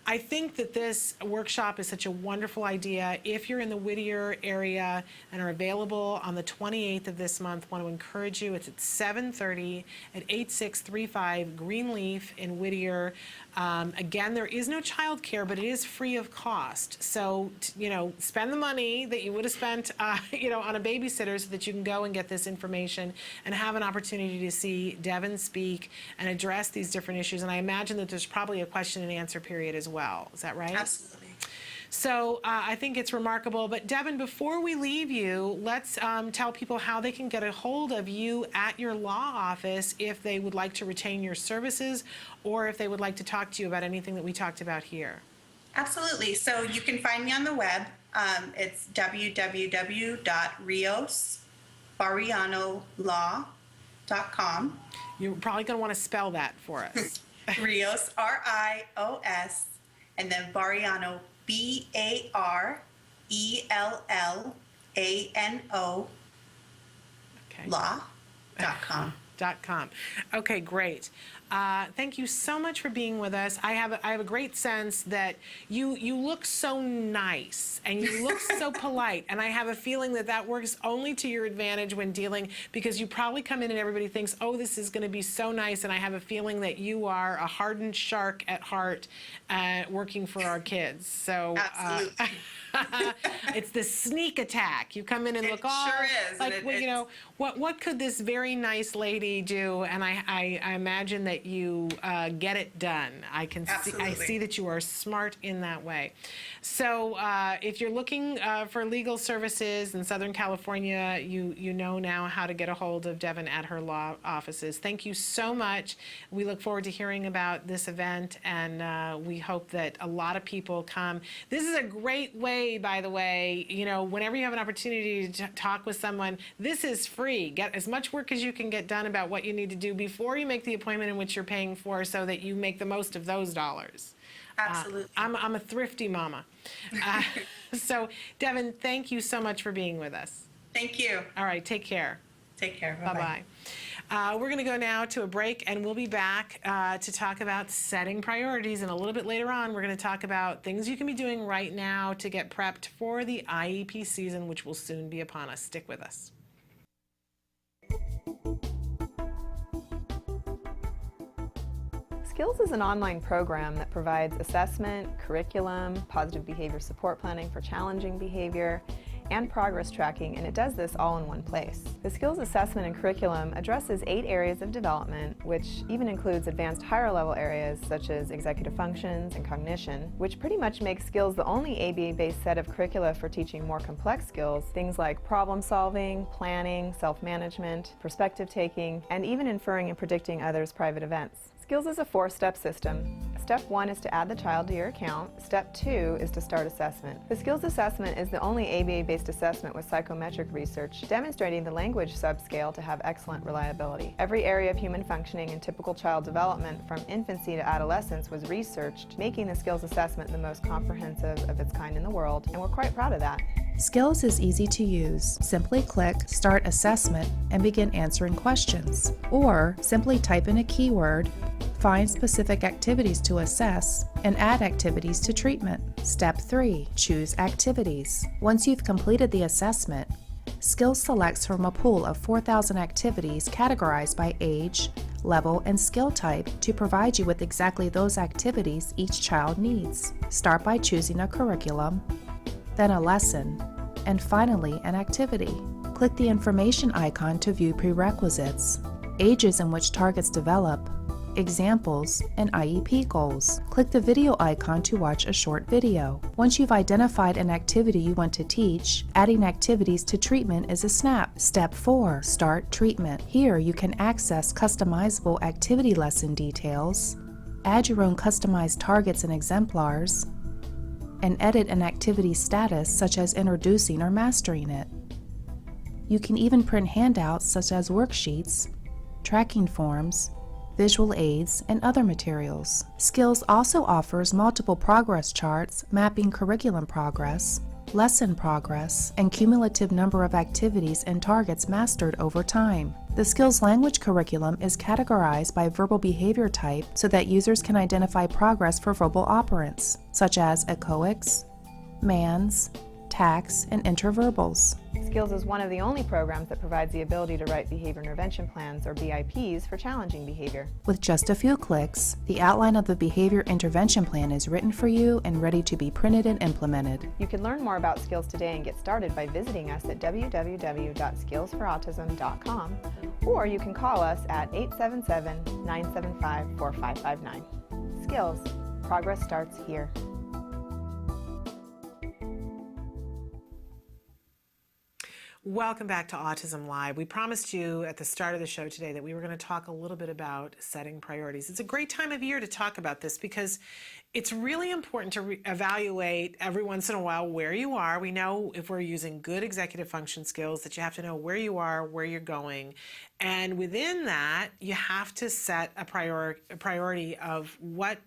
I think that this workshop is such a wonderful idea. If you're in the Whittier area and are available on the 28th of this month, I want to encourage you. It's at 7:30 at 8635 Greenleaf in Whittier. Again, there is no child care, but it is free of cost. So, spend the money that you would have spent, on a babysitter so that you can go and get this information and have an opportunity to see Devon speak and address these different issues. And I imagine that there's probably a question and answer period as well. Is that right? Absolutely. So I think it's remarkable. But Devon, before we leave you, let's tell people how they can get a hold of you at your law office if they would like to retain your services or if they would like to talk to you about anything that we talked about here. Absolutely. So you can find me on the web. It's www.riosbarellanolaw.com. You're probably going to want to spell that for us. Rios, R-I-O-S, and then Barellano, B-A-R-E-L-L-A-N-O, law.com. Okay, great. Thank you so much for being with us. I have a great sense that you look so nice and you look so polite, and I have a feeling that works only to your advantage when dealing, because you probably come in and everybody thinks, oh, this is going to be so nice, and I have a feeling that you are a hardened shark at heart working for our kids. So absolutely. It's the sneak attack. You come in and look sure is. like, what could this very nice lady do? And I imagine that you get it done. I see that you are smart in that way. So if you're looking for legal services in Southern California, you know now how to get a hold of Devon at her law offices. Thank you so much. We look forward to hearing about this event, and we hope that a lot of people come. This is a great way, by the way, whenever you have an opportunity to talk with someone, this is free. Get as much work as you can get done about what you need to do before you make the appointment in which you're paying for, so that you make the most of those dollars. Absolutely. I'm a thrifty mama. So, Devon, thank you so much for being with us. Thank you. All right, take care. Take care. Bye-bye. We're going to go now to a break, and we'll be back to talk about setting priorities. And a little bit later on, we're going to talk about things you can be doing right now to get prepped for the IEP season, which will soon be upon us. Stick with us. Skills is an online program that provides assessment, curriculum, positive behavior support planning for challenging behavior, and progress tracking, and it does this all in one place. The skills assessment and curriculum addresses 8 areas of development, which even includes advanced higher level areas such as executive functions and cognition, which pretty much makes skills the only ABA-based set of curricula for teaching more complex skills, things like problem solving, planning, self-management, perspective taking, and even inferring and predicting others' private events. Skills is a 4-step system. Step 1 is to add the child to your account. Step 2 is to start assessment. The skills assessment is the only ABA-based assessment with psychometric research demonstrating the language subscale to have excellent reliability. Every area of human functioning and typical child development from infancy to adolescence was researched, making the skills assessment the most comprehensive of its kind in the world, and we're quite proud of that. Skills is easy to use. Simply click Start Assessment and begin answering questions. Or simply type in a keyword, find specific activities to assess, and add activities to treatment. Step 3. Choose activities. Once you've completed the assessment, Skills selects from a pool of 4,000 activities categorized by age, level, and skill type to provide you with exactly those activities each child needs. Start by choosing a curriculum, then a lesson, and finally an activity. Click the information icon to view prerequisites. ages in which targets develop, examples, and IEP goals. Click the video icon to watch a short video. Once you've identified an activity you want to teach, adding activities to treatment is a snap. Step 4. Start treatment. Here you can access customizable activity lesson details, add your own customized targets and exemplars, and edit an activity status such as introducing or mastering it. You can even print handouts such as worksheets, tracking forms, visual aids, and other materials. Skills also offers multiple progress charts mapping curriculum progress, lesson progress, and cumulative number of activities and targets mastered over time. The Skills language curriculum is categorized by verbal behavior type so that users can identify progress for verbal operants, such as echoics, mans, tax, and interverbals. Skills is one of the only programs that provides the ability to write behavior intervention plans, or BIPs, for challenging behavior. With just a few clicks, the outline of the behavior intervention plan is written for you and ready to be printed and implemented. You can learn more about Skills today and get started by visiting us at www.skillsforautism.com, or you can call us at 877-975-4559. Skills. Progress starts here. Welcome back to Autism Live. We promised you at the start of the show today that we were going to talk a little bit about setting priorities. It's a great time of year to talk about this because it's really important to evaluate every once in a while where you are. We know if we're using good executive function skills that you have to know where you are, where you're going. And within that, you have to set a priority of what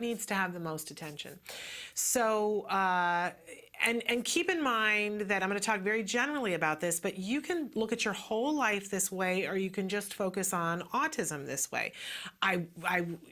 needs to have the most attention. So, and keep in mind that I'm going to talk very generally about this, but you can look at your whole life this way, or you can just focus on autism this way. I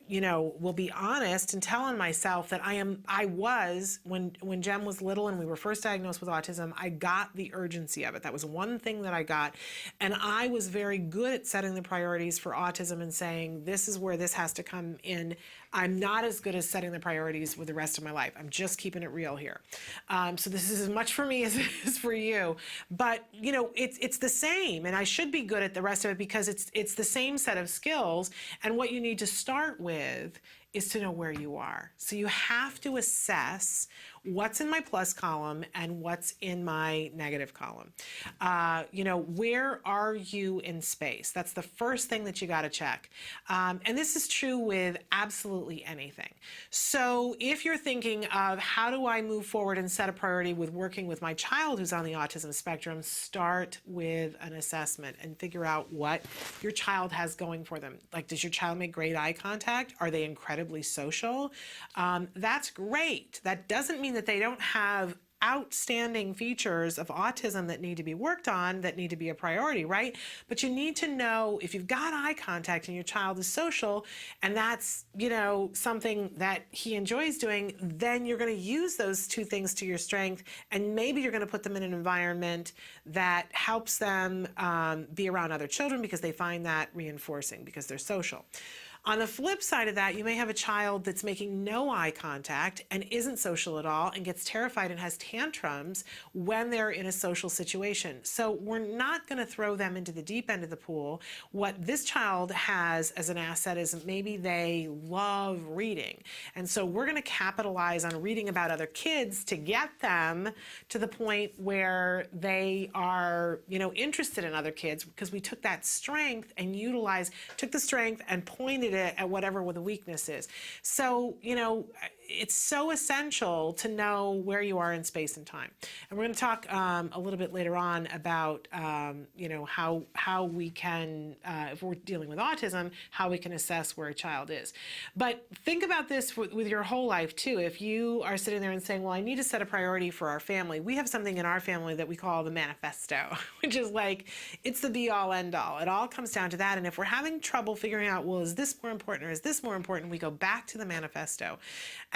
will be honest and tell on myself that I was, when Jem was little and we were first diagnosed with autism, I got the urgency of it. That was one thing that I got. And I was very good at setting the priorities for autism and saying, this is where this has to come in. I'm not as good as setting the priorities with the rest of my life. I'm just keeping it real here. So this is as much for me as it is for you. But it's the same, and I should be good at the rest of it because it's the same set of skills. And what you need to start with is to know where you are. So you have to assess what's in my plus column and what's in my negative column. Where are you in space? That's the first thing that you got to check. And this is true with absolutely anything. So if you're thinking of how do I move forward and set a priority with working with my child who's on the autism spectrum, start with an assessment and figure out what your child has going for them. Like, does your child make great eye contact? Are they incredibly social? That's great. That doesn't mean that they don't have outstanding features of autism that need to be worked on, that need to be a priority, right? But you need to know if you've got eye contact and your child is social and that's, something that he enjoys doing, then you're going to use those two things to your strength, and maybe you're going to put them in an environment that helps them be around other children because they find that reinforcing because they're social. On the flip side of that, you may have a child that's making no eye contact and isn't social at all and gets terrified and has tantrums when they're in a social situation. So we're not going to throw them into the deep end of the pool. What this child has as an asset is maybe they love reading. And so we're going to capitalize on reading about other kids to get them to the point where they are, interested in other kids, because we took that strength and took the strength and pointed it at whatever the weakness is. So, it's so essential to know where you are in space and time. And we're going to talk a little bit later on about, how we can, if we're dealing with autism, how we can assess where a child is. But think about this with your whole life too. If you are sitting there and saying, well, I need to set a priority for our family. We have something in our family that we call the manifesto, which is like, it's the be all end all. It all comes down to that. And if we're having trouble figuring out, well, is this more important or is this more important? We go back to the manifesto.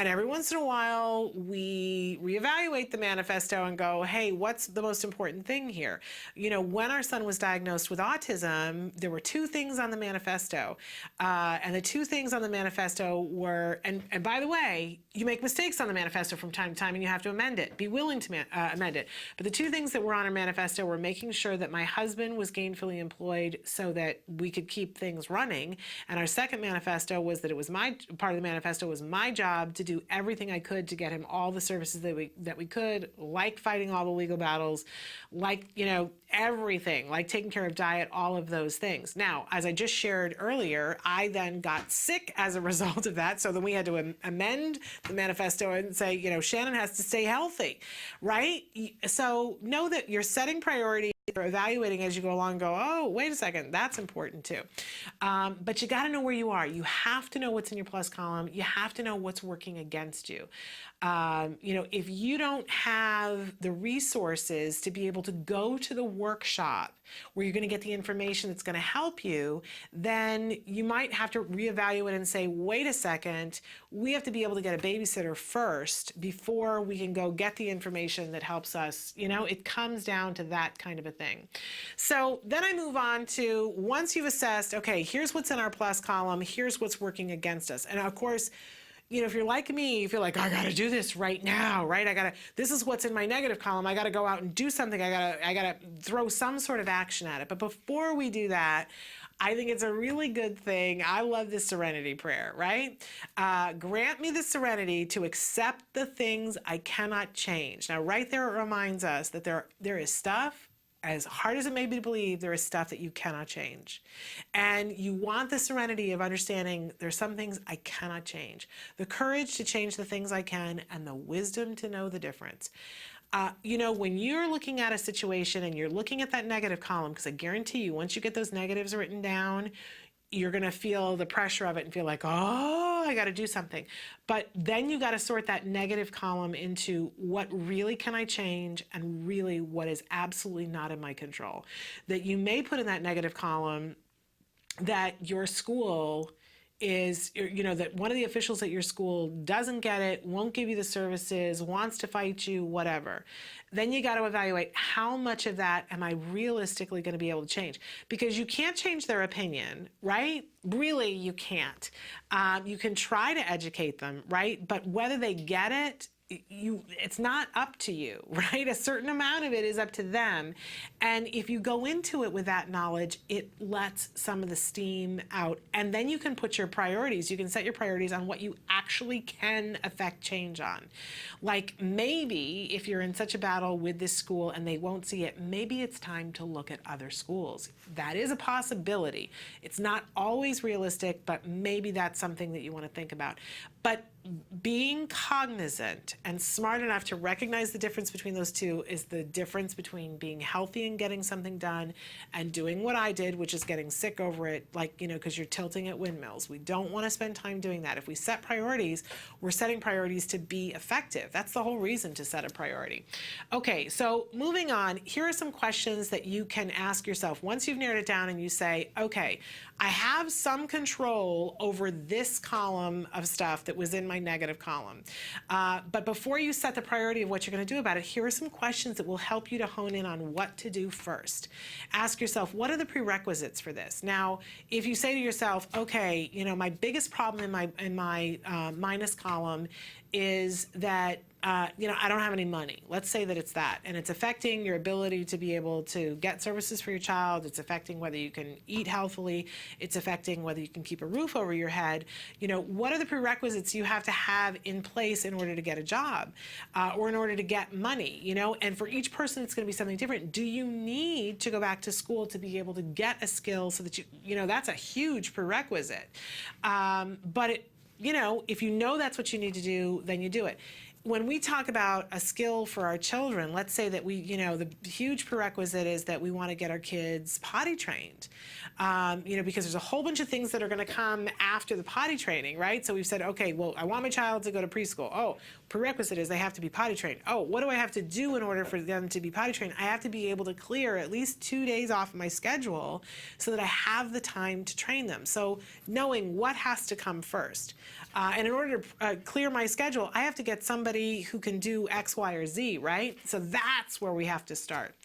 And every once in a while, we reevaluate the manifesto and go, hey, what's the most important thing here? You know, when our son was diagnosed with autism, there were 2 things on the manifesto. And the 2 things on the manifesto were, and by the way, you make mistakes on the manifesto from time to time and you have to amend it. Be willing to amend it. But the 2 things that were on our manifesto were making sure that my husband was gainfully employed so that we could keep things running. And our second manifesto was that it was part of the manifesto was my job to do everything I could to get him all the services that we could, like fighting all the legal battles, like, you know, everything, like taking care of diet, all of those things. Now, as I just shared earlier, I then got sick as a result of that. So then we had to amend the manifesto and say, you know, Shannon has to stay healthy, right? So know that you're setting priorities. You're evaluating as you go along and go, oh, wait a second, that's important too. But you got to know where you are. You have to know what's in your plus column. You have to know what's working against you. You know, if you don't have the resources to be able to go to the workshop where you're going to get the information that's going to help you, then you might have to reevaluate and say, wait a second, we have to be able to get a babysitter first before we can go get the information that helps us. You know, it comes down to that kind of a thing. So then I move on to, once you've assessed, okay, here's what's in our plus column, here's what's working against us. And of course, you know, if you're like me, you feel like, I got to do this right now, right? This is what's in my negative column. I got to go out and do something. I got to throw some sort of action at it. But before we do that, I think it's a really good thing. I love the serenity prayer, right? Grant me the serenity to accept the things I cannot change. Now, right there, it reminds us that there is stuff, as hard as it may be to believe, there is stuff that you cannot change. And you want the serenity of understanding there's some things I cannot change. The courage to change the things I can and the wisdom to know the difference. You know, when you're looking at a situation and you're looking at that negative column, because I guarantee you, once you get those negatives written down, you're going to feel the pressure of it and feel like, oh, I got to do something. But then you got to sort that negative column into what really can I change and really what is absolutely not in my control. That you may put in that negative column that your school is, you know, that one of the officials at your school doesn't get it, won't give you the services, wants to fight you, whatever. Then you got to evaluate how much of that am I realistically going to be able to change? Because you can't change their opinion, right? Really, you can't. You can try to educate them, right? But whether they get it, it's not up to you, right? A certain amount of it is up to them. And if you go into it with that knowledge, it lets some of the steam out. And then you can put your priorities. You can set your priorities on what you actually can affect change on. Like maybe if you're in such a battle with this school and they won't see it, maybe it's time to look at other schools. That is a possibility. It's not always realistic, but maybe that's something that you want to think about. But being cognizant and smart enough to recognize the difference between those two is the difference between being healthy and getting something done and doing what I did, which is getting sick over it, like, you know, because you're tilting at windmills. We don't want to spend time doing that. If we set priorities, we're setting priorities to be effective. That's the whole reason to set a priority. Okay, so moving on, here are some questions that you can ask yourself. Once you've narrowed it down and you say, okay, I have some control over this column of stuff that was in my negative column. But before you set the priority of what you're going to do about it, here are some questions that will help you to hone in on what to do first. Ask yourself, what are the prerequisites for this? Now, if you say to yourself, okay, you know, my biggest problem in my minus column is that you know, I don't have any money. Let's say that it's that, and it's affecting your ability to be able to get services for your child. It's affecting whether you can eat healthily. It's affecting whether you can keep a roof over your head. You know, what are the prerequisites you have to have in place in order to get a job or in order to get money, you know? And for each person, it's going to be something different. Do you need to go back to school to be able to get a skill so that you know, that's a huge prerequisite. But you know, if you know that's what you need to do, then you do it. when we talk about a skill for our children, let's say that we, the huge prerequisite is that we want to get our kids potty trained, because there's a whole bunch of things that are going to come after the potty training, right? So we've said, okay, well, I want my child to go to preschool. Oh, prerequisite is they have to be potty trained. Oh, what do I have to do in order for them to be potty trained? I have to be able to clear at least 2 days off of my schedule so that I have the time to train them. So knowing what has to come first. And in order to clear my schedule, I have to get somebody who can do X, Y, or Z, right? So that's where we have to start.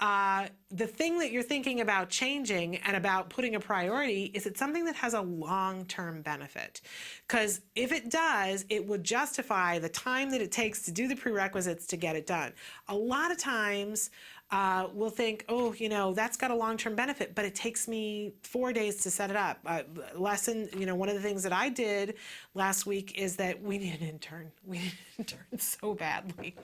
The thing that you're thinking about changing and about putting a priority is it's something that has a long-term benefit. Because if it does, it would justify the time that it takes to do the prerequisites to get it done. A lot of times, we'll think, oh, that's got a long-term benefit, but it takes me 4 days to set it up. One of the things that I did last week is that we need an intern. We need an intern so badly.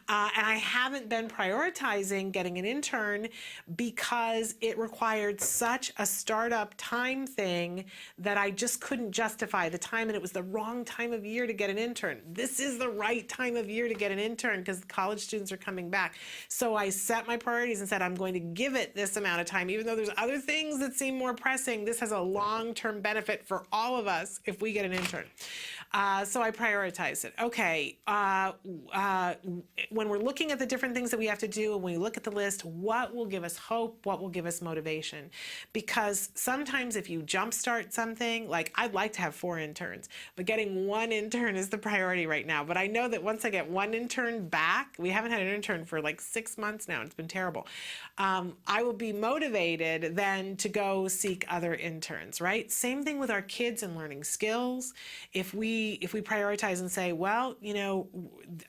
And I haven't been prioritizing getting an intern because it required such a startup time thing that I just couldn't justify the time, and it was the wrong time of year to get an intern. This is the right time of year to get an intern because college students are coming back. So I set my priorities and said, I'm going to give it this amount of time, even though there's other things that seem more pressing. This has a long-term benefit for all of us if we get an intern. So I prioritize it. Okay, when we're looking at the different things that we have to do, and when we look at the list, what will give us hope, what will give us motivation? Because sometimes if you jumpstart something, like I'd like to have 4 interns, but getting 1 intern is the priority right now. But I know that once I get 1 intern back, we haven't had an intern for like 6 months now, it's been terrible. I will be motivated then to go seek other interns, right? Same thing with our kids and learning skills. If we prioritize and say, well,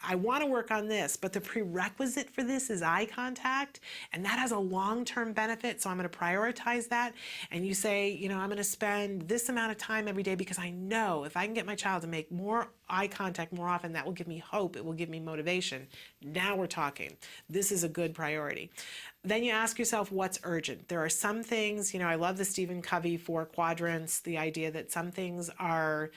I want to work on this, but the prerequisite for this is eye contact, and that has a long-term benefit, so I'm going to prioritize that. And you say, I'm going to spend this amount of time every day because I know if I can get my child to make more eye contact more often, that will give me hope, it will give me motivation. Now we're talking. This is a good priority. Then you ask yourself, what's urgent? There are some things, I love the Stephen Covey 4 quadrants, the idea that some things are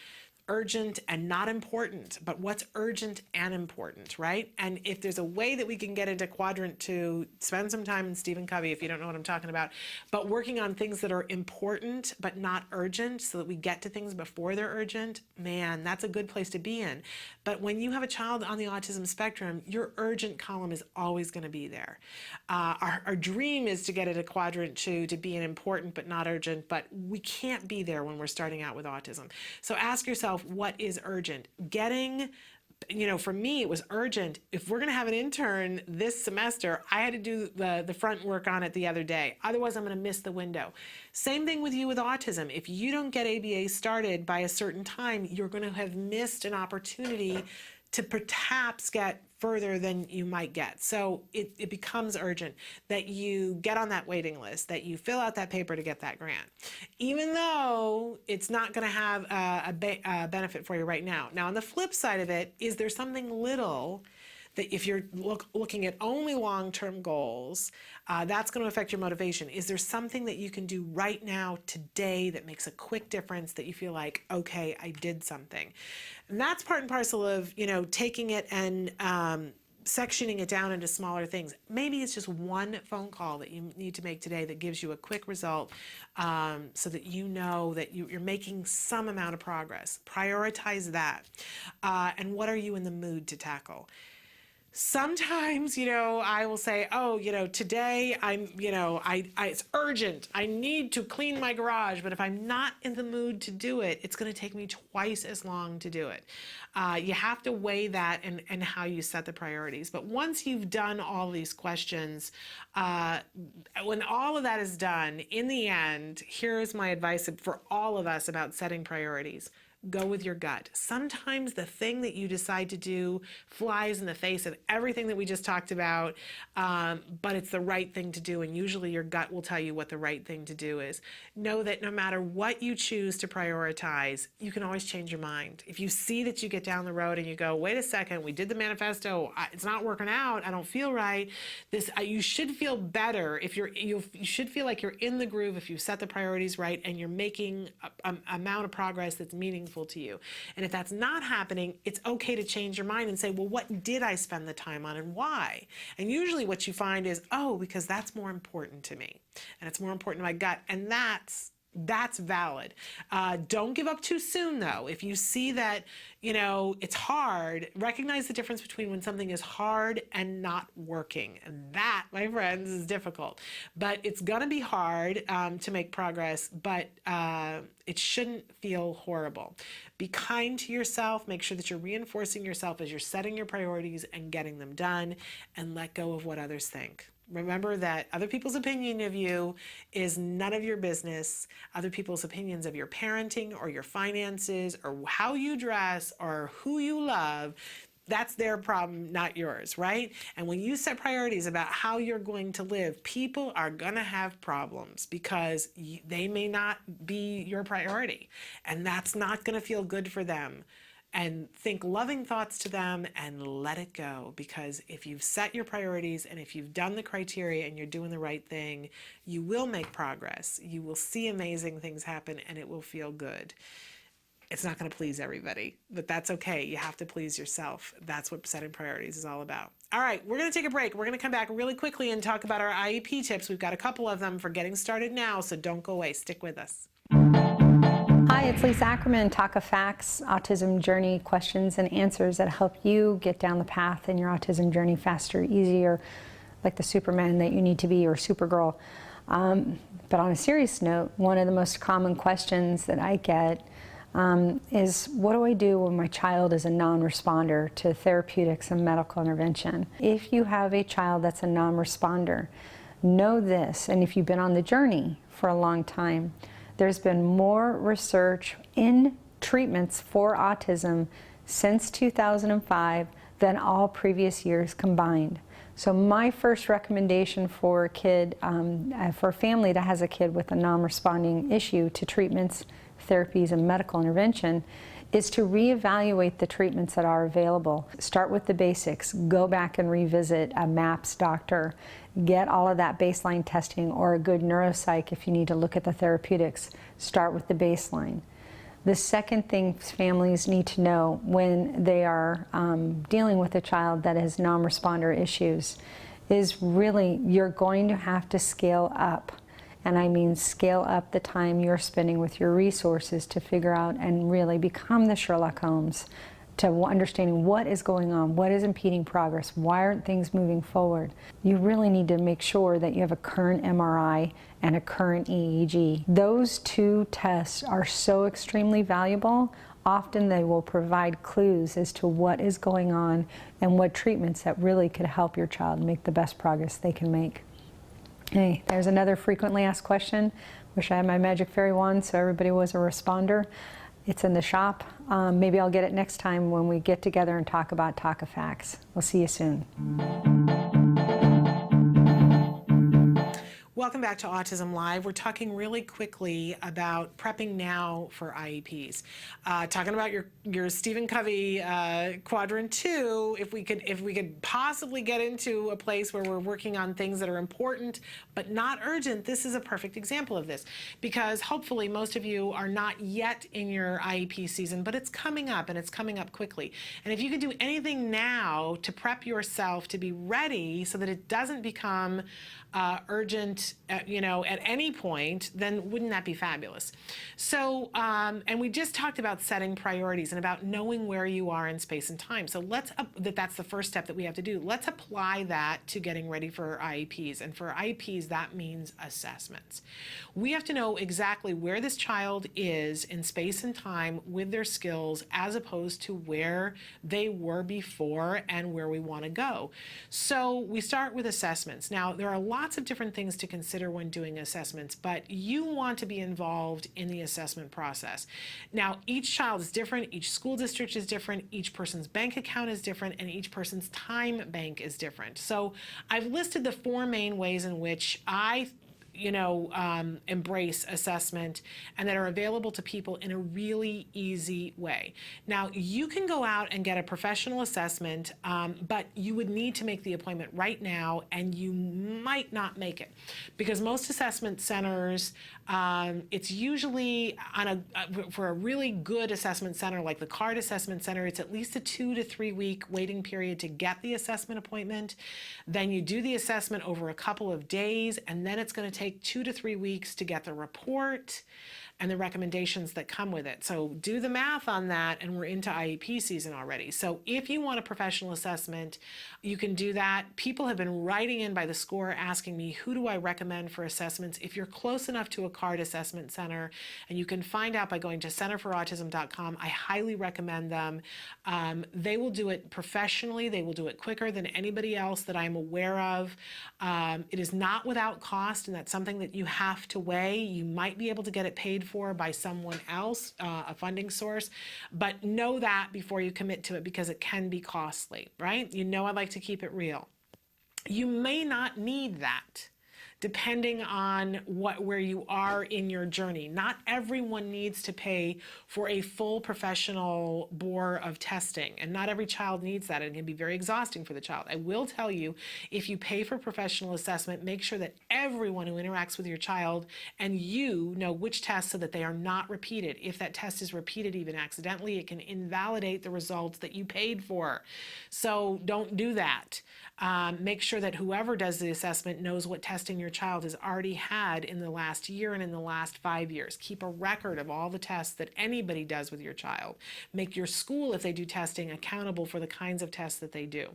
urgent and not important, but what's urgent and important, right? And if there's a way that we can get into quadrant 2, spend some time in Stephen Covey if you don't know what I'm talking about, but working on things that are important but not urgent so that we get to things before they're urgent, man, that's a good place to be in. But when you have a child on the autism spectrum, your urgent column is always going to be there. Our dream is to get into quadrant 2 to be an important but not urgent, but we can't be there when we're starting out with autism. So ask yourself, what is urgent? For me, it was urgent. If we're going to have an intern this semester, I had to do the front work on it the other day. Otherwise, I'm going to miss the window. Same thing with you with autism. If you don't get ABA started by a certain time, you're going to have missed an opportunity to perhaps get further than you might get. So it becomes urgent that you get on that waiting list, that you fill out that paper to get that grant, even though it's not going to have a benefit for you right now. Now, on the flip side of it, is there something little that if you're looking at only long-term goals, that's going to affect your motivation? Is there something that you can do right now, today, that makes a quick difference that you feel like, okay, I did something? And that's part and parcel of, taking it and sectioning it down into smaller things. Maybe it's just one phone call that you need to make today that gives you a quick result, so that you know that you're making some amount of progress. Prioritize that. And what are you in the mood to tackle? Sometimes, I will say, oh, today it's urgent. I need to clean my garage. But if I'm not in the mood to do it, it's going to take me twice as long to do it. You have to weigh that and how you set the priorities. But once you've done all these questions, when all of that is done, in the end, here is my advice for all of us about setting priorities. Go with your gut. Sometimes the thing that you decide to do flies in the face of everything that we just talked about, but it's the right thing to do, and usually your gut will tell you what the right thing to do is. Know that no matter what you choose to prioritize, you can always change your mind. If you see that you get down the road and you go, wait a second, we did the manifesto, it's not working out, I don't feel right, you should feel better if you should feel like you're in the groove if you set the priorities right and you're making an amount of progress that's meaningful meaningful to you. And if that's not happening, it's okay to change your mind and say, well, what did I spend the time on and why? And usually what you find is, oh, because that's more important to me. And it's more important to my gut. And that's valid. Don't give up too soon, though. If you see that, it's hard, recognize the difference between when something is hard and not working. And that, my friends, is difficult. But it's going to be hard to make progress, but it shouldn't feel horrible. Be kind to yourself. Make sure that you're reinforcing yourself as you're setting your priorities and getting them done, and let go of what others think. Remember that other people's opinion of you is none of your business. Other people's opinions of your parenting or your finances or how you dress or who you love, that's their problem, not yours, right? And when you set priorities about how you're going to live, people are gonna have problems because they may not be your priority. And that's not gonna feel good for them. And think loving thoughts to them and let it go, because if you've set your priorities and if you've done the criteria and you're doing the right thing, you will make progress. You will see amazing things happen and it will feel good. It's not going to please everybody, but that's okay. You have to please yourself. That's what setting priorities is all about. All right, we're going to take a break. We're going to come back really quickly and talk about our IEP tips. We've got a couple of them for getting started now, so don't go away. Stick with us. Hi, it's Lisa Ackerman, Talk of Facts, Autism Journey questions and answers that help you get down the path in your autism journey faster, easier, like the Superman that you need to be or Supergirl. But on a serious note, one of the most common questions that I get is, what do I do when my child is a non-responder to therapeutics and medical intervention? If you have a child that's a non-responder, know this, and if you've been on the journey for a long time, there's been more research in treatments for autism since 2005 than all previous years combined. So my first recommendation for a kid, for a family that has a kid with a non-responding issue to treatments, therapies, and medical intervention, is to reevaluate the treatments that are available. Start with the basics. Go back and revisit a MAPS doctor. Get all of that baseline testing, or a good neuropsych if you need to look at the therapeutics. Start with the baseline. The second thing families need to know when they are dealing with a child that has non-responder issues is really, you're going to have to scale up. And I mean scale up the time you're spending with your resources to figure out and really become the Sherlock Holmes to understanding what is going on, what is impeding progress, why aren't things moving forward. You really need to make sure that you have a current MRI and a current EEG. Those two tests are so extremely valuable. Often they will provide clues as to what is going on and what treatments that really could help your child make the best progress they can make. Hey, there's another frequently asked question. Wish I had my magic fairy wand so everybody was a responder. It's in the shop. Maybe I'll get it next time when we get together and talk about Talk of Facts. We'll see you soon. Welcome back to Autism Live. We're talking really quickly about prepping now for IEPs. Talking about your Stephen Covey quadrant 2. If we could possibly get into a place where we're working on things that are important but not urgent, this is a perfect example of this, because hopefully most of you are not yet in your IEP season, but it's coming up, and it's coming up quickly. And if you could do anything now to prep yourself to be ready so that it doesn't become urgent, at any point, then wouldn't that be fabulous? So, and we just talked about setting priorities and about knowing where you are in space and time. So that's the first step that we have to do. Let's apply that to getting ready for IEPs. And for IEPs, that means assessments. We have to know exactly where this child is in space and time with their skills, as opposed to where they were before and where we want to go. So we start with assessments. Now, there are lots of different things to consider when doing assessments, but you want to be involved in the assessment process. Now, each child is different, each school district is different, each person's bank account is different, and each person's time bank is different. So I've listed the 4 main ways in which I embrace assessment and that are available to people in a really easy way. Now, you can go out and get a professional assessment, but you would need to make the appointment right now, and you might not make it because most assessment centers, it's usually for a really good assessment center like the CARD Assessment Center, it's at least a 2 to 3 week waiting period to get the assessment appointment. Then you do the assessment over a couple of days, and then it's going to take 2 to 3 weeks to get the report and the recommendations that come with it. So do the math on that, and we're into IEP season already. So if you want a professional assessment, you can do that. People have been writing in by the score asking me, who do I recommend for assessments? If you're close enough to a CARD assessment center, and you can find out by going to centerforautism.com, I highly recommend them. They will do it professionally. They will do it quicker than anybody else that I'm aware of. It is not without cost, and that's something that you have to weigh. You might be able to get it paid for by someone else, a funding source, but know that before you commit to it because it can be costly, right? I like to keep it real. You may not need that, depending on where you are in your journey. Not everyone needs to pay for a full professional bore of testing, and not every child needs that. It can be very exhausting for the child. I will tell you, if you pay for professional assessment, make sure that everyone who interacts with your child and you know which tests so that they are not repeated. If that test is repeated even accidentally, it can invalidate the results that you paid for. So don't do that. Make sure that whoever does the assessment knows what testing your child has already had in the last year and in the last 5 years. Keep a record of all the tests that anybody does with your child. Make your school, if they do testing, accountable for the kinds of tests that they do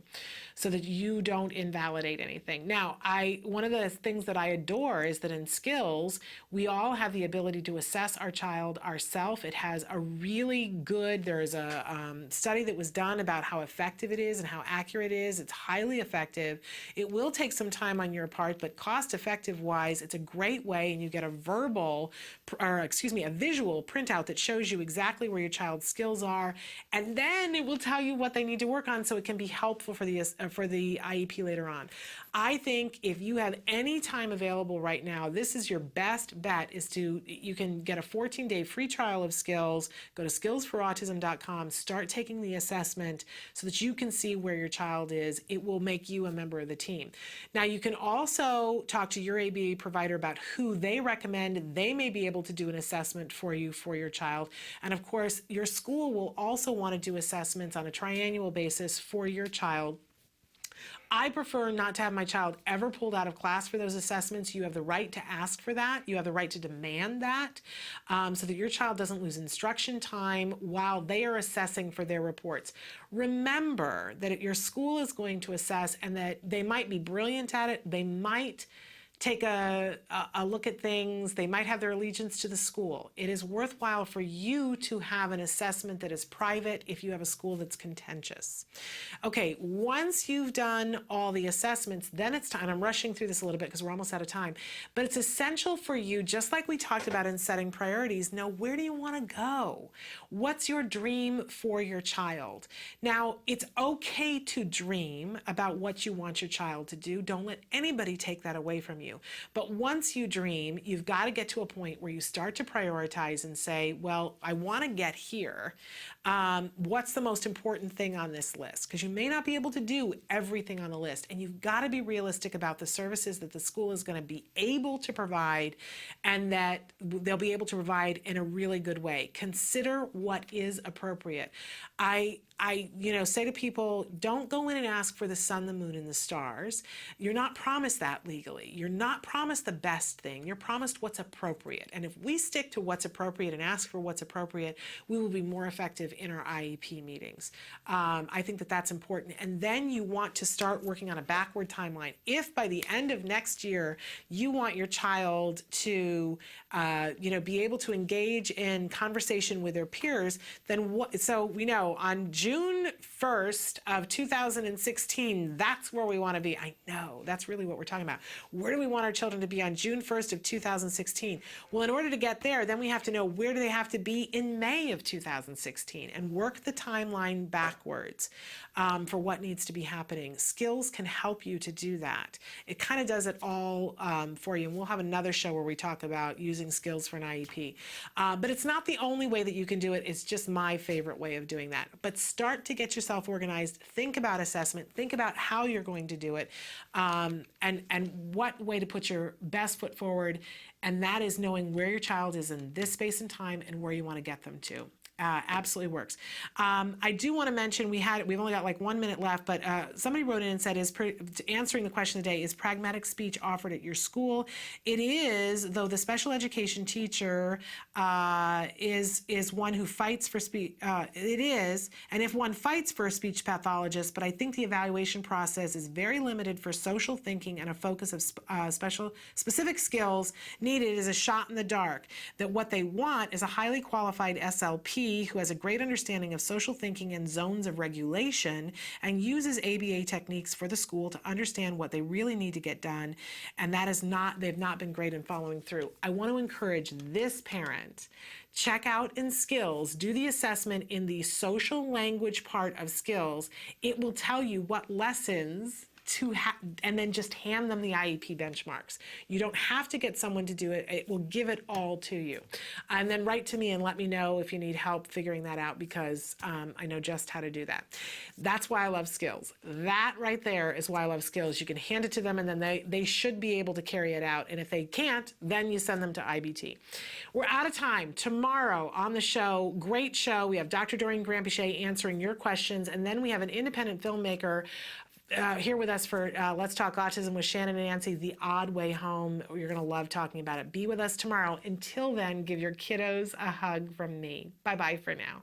so that you don't invalidate anything. Now, one of the things that I adore is that in skills, we all have the ability to assess our child ourselves. It has a really good, there's a study that was done about how effective it is and how accurate it is. It's highly effective. It will take some time on your part, but cost-effective wise, it's a great way, and you get a visual printout that shows you exactly where your child's skills are, and then it will tell you what they need to work on so it can be helpful for the IEP later on. I think if you have any time available right now, this is your best bet. You can get a 14-day free trial of skills. Go to skillsforautism.com, start taking the assessment so that you can see where your child is. It will make you a member of the team. Now, you can also talk to your ABA provider about who they recommend. They may be able to do an assessment for you for your child. And of course, your school will also want to do assessments on a triannual basis for your child. I prefer not to have my child ever pulled out of class for those assessments. You have the right to ask for that. You have the right to demand that so that your child doesn't lose instruction time while they are assessing for their reports. Remember that your school is going to assess and that they might be brilliant at it. They might take a look at things. They might have their allegiance to the school. It is worthwhile for you to have an assessment that is private if you have a school that's contentious. Okay, once you've done all the assessments, then it's time. I'm rushing through this a little bit because we're almost out of time, but it's essential for you, just like we talked about in setting priorities, know where do you want to go? What's your dream for your child? Now, it's okay to dream about what you want your child to do. Don't let anybody take that away from you. But once you dream, you've got to get to a point where you start to prioritize and say, well, I want to get here. What's the most important thing on this list? Because you may not be able to do everything on the list, and you've got to be realistic about the services that the school is going to be able to provide and that they'll be able to provide in a really good way. Consider what is appropriate. I say to people, don't go in and ask for the sun, the moon, and the stars. You're not promised that legally. You're not promised the best thing. You're promised what's appropriate. And if we stick to what's appropriate and ask for what's appropriate, we will be more effective in our IEP meetings. I think that that's important. And then you want to start working on a backward timeline. If by the end of next year, you want your child to, be able to engage in conversation with their peers, then so we know on June 1st of 2016, that's where we want to be. I know, that's really what we're talking about. Where do we want want our children to be on June 1st of 2016. Well, in order to get there, then we have to know where do they have to be in May of 2016 and work the timeline backwards for what needs to be happening. Skills can help you to do that. It kind of does it all for you. And we'll have another show where we talk about using skills for an IEP. But it's not the only way that you can do it. It's just my favorite way of doing that. But start to get yourself organized. Think about assessment. Think about how you're going to do it and what way to put your best foot forward. And that is knowing where your child is in this space and time and where you want to get them to. Absolutely works. I do want to mention we've only got like 1 minute left, but somebody wrote in and said, answering the question today, is pragmatic speech offered at your school? It is, though the special education teacher is one who fights for speech. It is, and if one fights for a speech pathologist, but I think the evaluation process is very limited for social thinking and a focus of specific skills needed is a shot in the dark. That what they want is a highly qualified SLP who has a great understanding of social thinking and zones of regulation and uses ABA techniques for the school to understand what they really need to get done, and they've not been great in following through. I want to encourage this parent, check out in skills, do the assessment in the social language part of skills. It will tell you what lessons and then just hand them the IEP benchmarks. You don't have to get someone to do it. It will give it all to you. And then write to me and let me know if you need help figuring that out, because I know just how to do that. That's why I love skills. That right there is why I love skills. You can hand it to them and then they should be able to carry it out. And if they can't, then you send them to IBT. We're out of time. Tomorrow on the show, great show. We have Dr. Doreen Granpeche answering your questions. And then we have an independent filmmaker here with us for Let's Talk Autism with Shannon and Nancy, The Odd Way Home. You're going to love talking about it. Be with us tomorrow. Until then, give your kiddos a hug from me. Bye-bye for now.